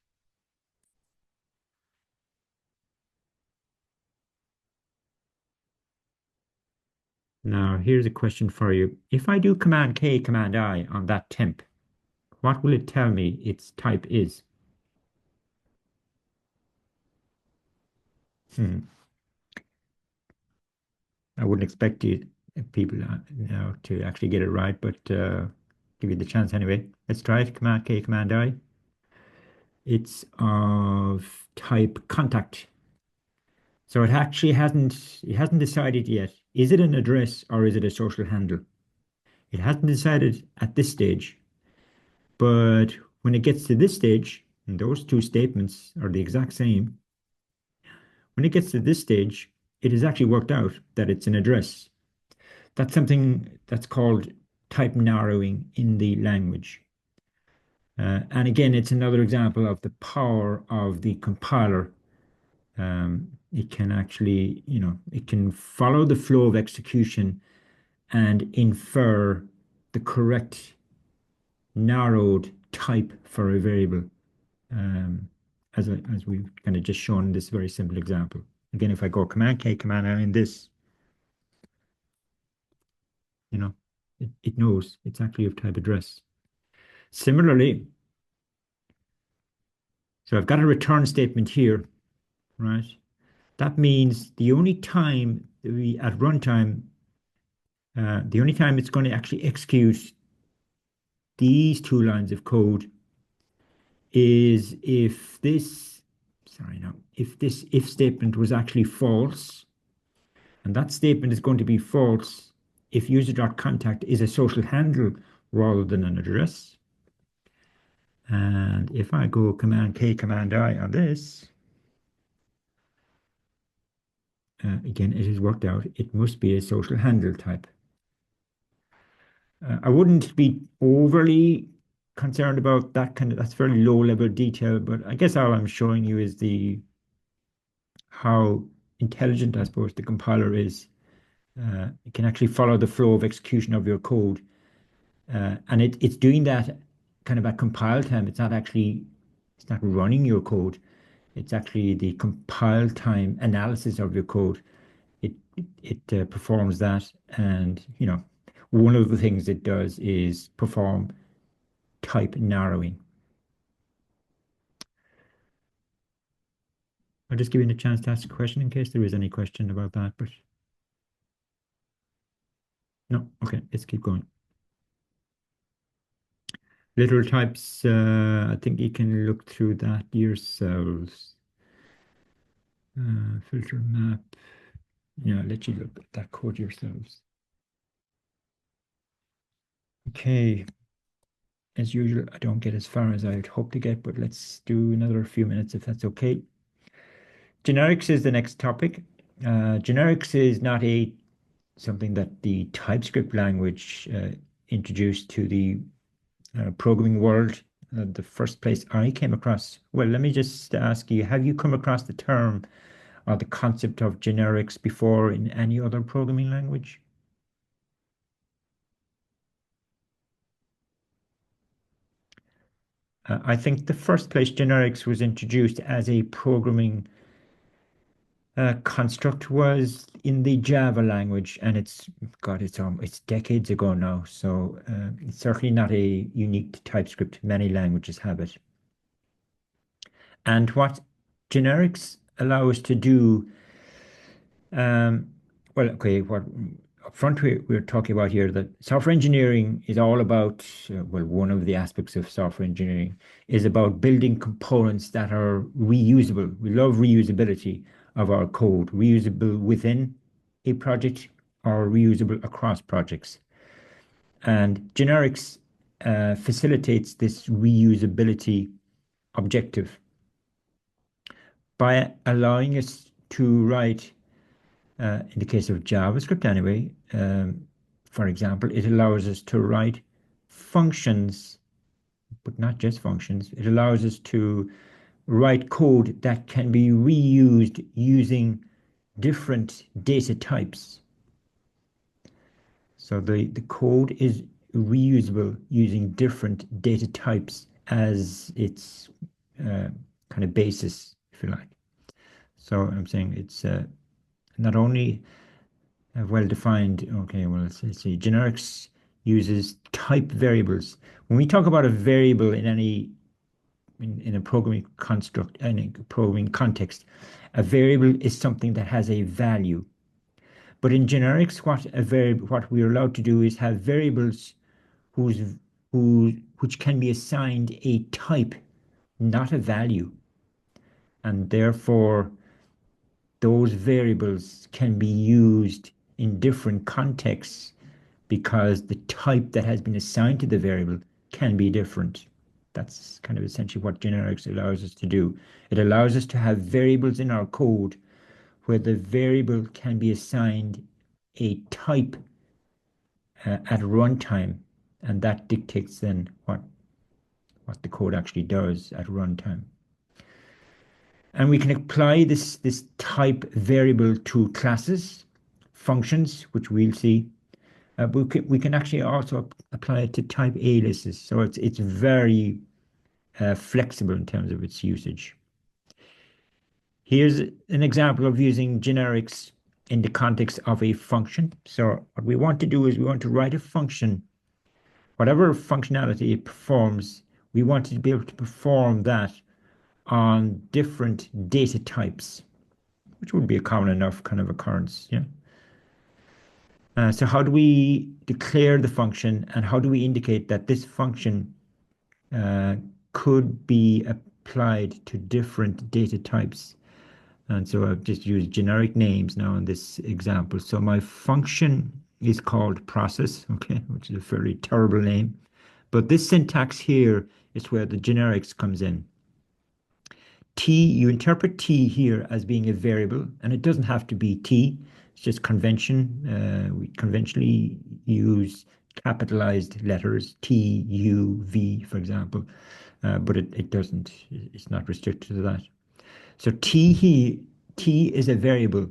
Now, here's a question for you. If I do Command K, Command I on that temp, what will it tell me its type is? I wouldn't expect people now to actually get it right, but give you the chance anyway. Let's try it. Command K, Command I. It's of type contact. So it actually hasn't decided yet. Is it an address or is it a social handle? It hasn't decided at this stage, but when it gets to this stage, and those two statements are the exact same, when it gets to this stage, it has actually worked out that it's an address. That's something that's called type narrowing in the language. And again, it's another example of the power of the compiler. It can actually, it can follow the flow of execution and infer the correct narrowed type for a variable, as we've kind of just shown in this very simple example. Again, if I go Command K, Command I in this, It knows it's actually of type address. Similarly, so I've got a return statement here, right? That means the only time at runtime, the only time it's going to actually execute these two lines of code is if this, if this if statement was actually false, and that statement is going to be false if user.contact is a social handle rather than an address. And if I go Command K, Command I on this, again, it has worked out. It must be a social handle type. I wouldn't be overly concerned about that's fairly low level detail, but I guess all I'm showing you is how intelligent, I suppose, the compiler is. It can actually follow the flow of execution of your code. And it's doing that kind of at compile time. It's not running your code. It's actually the compile time analysis of your code. It performs that, and one of the things it does is perform type narrowing. I'll just give you a chance to ask a question in case there is any question about that, but no, okay, let's keep going. Literal types, I think you can look through that yourselves. Filter map. Yeah, I'll let you look at that code yourselves. Okay. As usual, I don't get as far as I'd hope to get, but let's do another few minutes if that's okay. Generics is the next topic. Generics is not something that the TypeScript language introduced to the programming world. The first place I came across, well, let me just ask you, have you come across the term or the concept of generics before in any other programming language? I think the first place generics was introduced as a programming construct was in the Java language, and it's decades ago now, so it's certainly not a unique to TypeScript. Many languages have it. And what generics allow us to do, well, okay, what up front we're talking about here, that software engineering is all about, well, one of the aspects of software engineering is about building components that are reusable. We love reusability of our code, reusable within a project or reusable across projects. And generics facilitates this reusability objective by allowing us to write, in the case of JavaScript anyway, for example, it allows us to write functions, but not just functions. It allows us to write code that can be reused using different data types. So the code is reusable using different data types as its kind of basis, if you like. So I'm saying it's not only well defined. Okay, well, let's see. Generics uses type variables. When we talk about a variable in a programming construct, in a programming context, a variable is something that has a value. But in generics, what we're allowed to do is have variables which can be assigned a type, not a value, and therefore those variables can be used in different contexts because the type that has been assigned to the variable can be different. That's kind of essentially what generics allows us to do. It allows us to have variables in our code where the variable can be assigned a type at runtime, and that dictates then what the code actually does at runtime. And we can apply this type variable to classes, functions, which we'll see. But we can actually also apply it to type aliases. So it's very flexible in terms of its usage. Here's an example of using generics in the context of a function. So what we want to do is we want to write a function, whatever functionality it performs, we want to be able to perform that on different data types, which would be a common enough kind of occurrence. Yeah. So how do we declare the function, and how do we indicate that this function could be applied to different data types? And so I've just used generic names now in this example. So my function is called process, okay, which is a fairly terrible name. But this syntax here is where the generics comes in. T, you interpret T here as being a variable, and it doesn't have to be T. It's just convention. We conventionally use capitalized letters, T, U, V, for example, but it doesn't. It's not restricted to that. So T is a variable,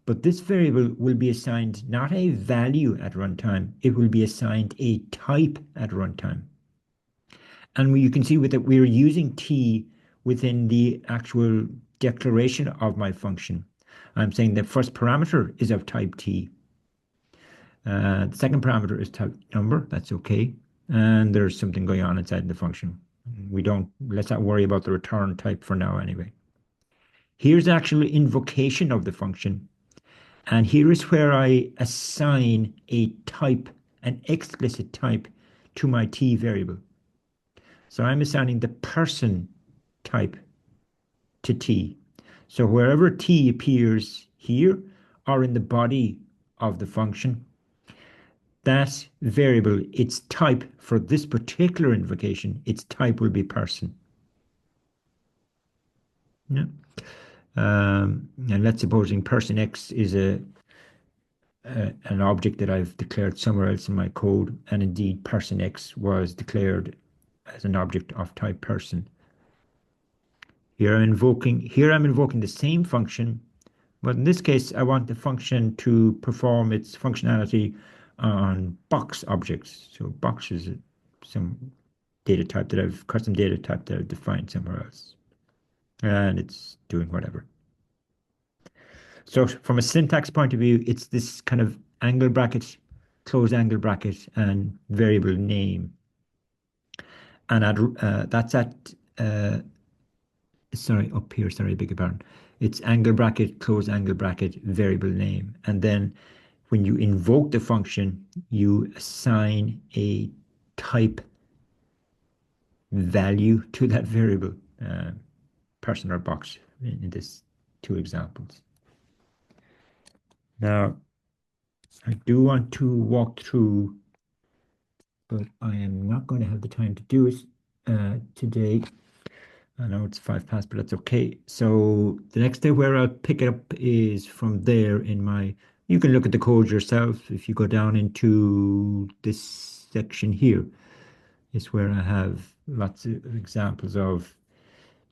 but this variable will be assigned not a value at runtime, it will be assigned a type at runtime. And you can see with it, we're using T within the actual declaration of my function. I'm saying the first parameter is of type T. The second parameter is type number, that's okay. And there's something going on inside the function. Let's not worry about the return type for now anyway. Here's the actual invocation of the function. And here is where I assign a type, an explicit type, to my T variable. So I'm assigning the person type to T. So wherever T appears here or in the body of the function, that variable, its type for this particular invocation, its type will be person. Yeah. And let's supposing person X is an object that I've declared somewhere else in my code, and indeed person X was declared as an object of type person. Here I'm invoking the same function, but in this case I want the function to perform its functionality on box objects. So box is some data type that custom data type that I've defined somewhere else, and it's doing whatever. So from a syntax point of view, it's this kind of angle bracket, close angle bracket, and variable name. And that's at, sorry, up here, sorry, beg your pardon. It's angle bracket, close angle bracket, variable name. And then when you invoke the function, you assign a type value to that variable, person or box in these two examples. Now, I do want to walk through, but I am not going to have the time to do it today. I know it's 5 past, but that's okay. So the next day where I'll pick it up is from there in my, you can look at the code yourself. If you go down into this section here, is where I have lots of examples of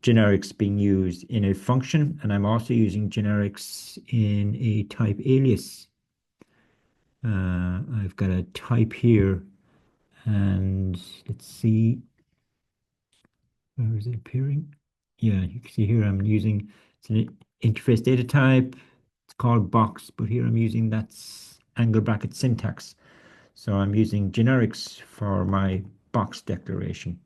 generics being used in a function, and I'm also using generics in a type alias. I've got a type here, and let's see, where is it appearing? Yeah, you can see here I'm using, it's an interface data type, it's called box, but here I'm using that's angle bracket syntax. So I'm using generics for my box declaration.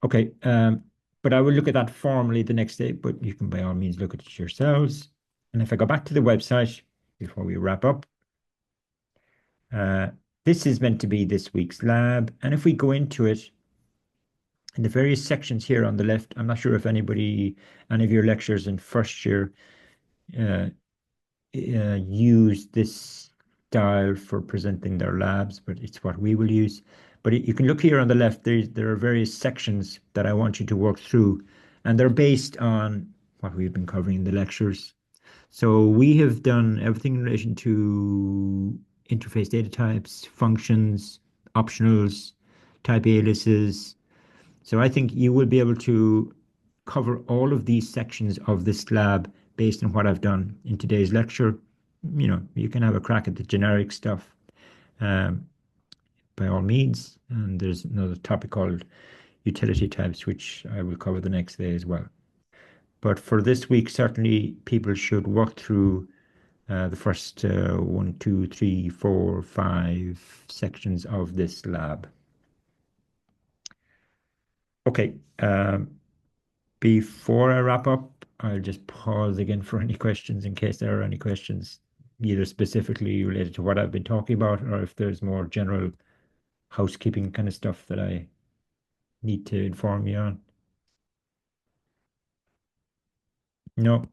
Okay, but I will look at that formally the next day, but you can by all means look at it yourselves. And if I go back to the website before we wrap up, this is meant to be this week's lab. And if we go into it, in the various sections here on the left, I'm not sure if any of your lecturers in first year use this style for presenting their labs, but it's what we will use. But you can look here on the left, there are various sections that I want you to work through, and they're based on what we've been covering in the lectures. So we have done everything in relation to interface data types, functions, optionals, type aliases. So I think you will be able to cover all of these sections of this lab based on what I've done in today's lecture. You know, you can have a crack at the generic stuff by all means. And there's another topic called utility types, which I will cover the next day as well. But for this week, certainly people should work through the first 1, 2, 3, 4, 5 sections of this lab. Okay, before I wrap up, I'll just pause again for any questions in case there are any questions, either specifically related to what I've been talking about or if there's more general housekeeping kind of stuff that I need to inform you on. No.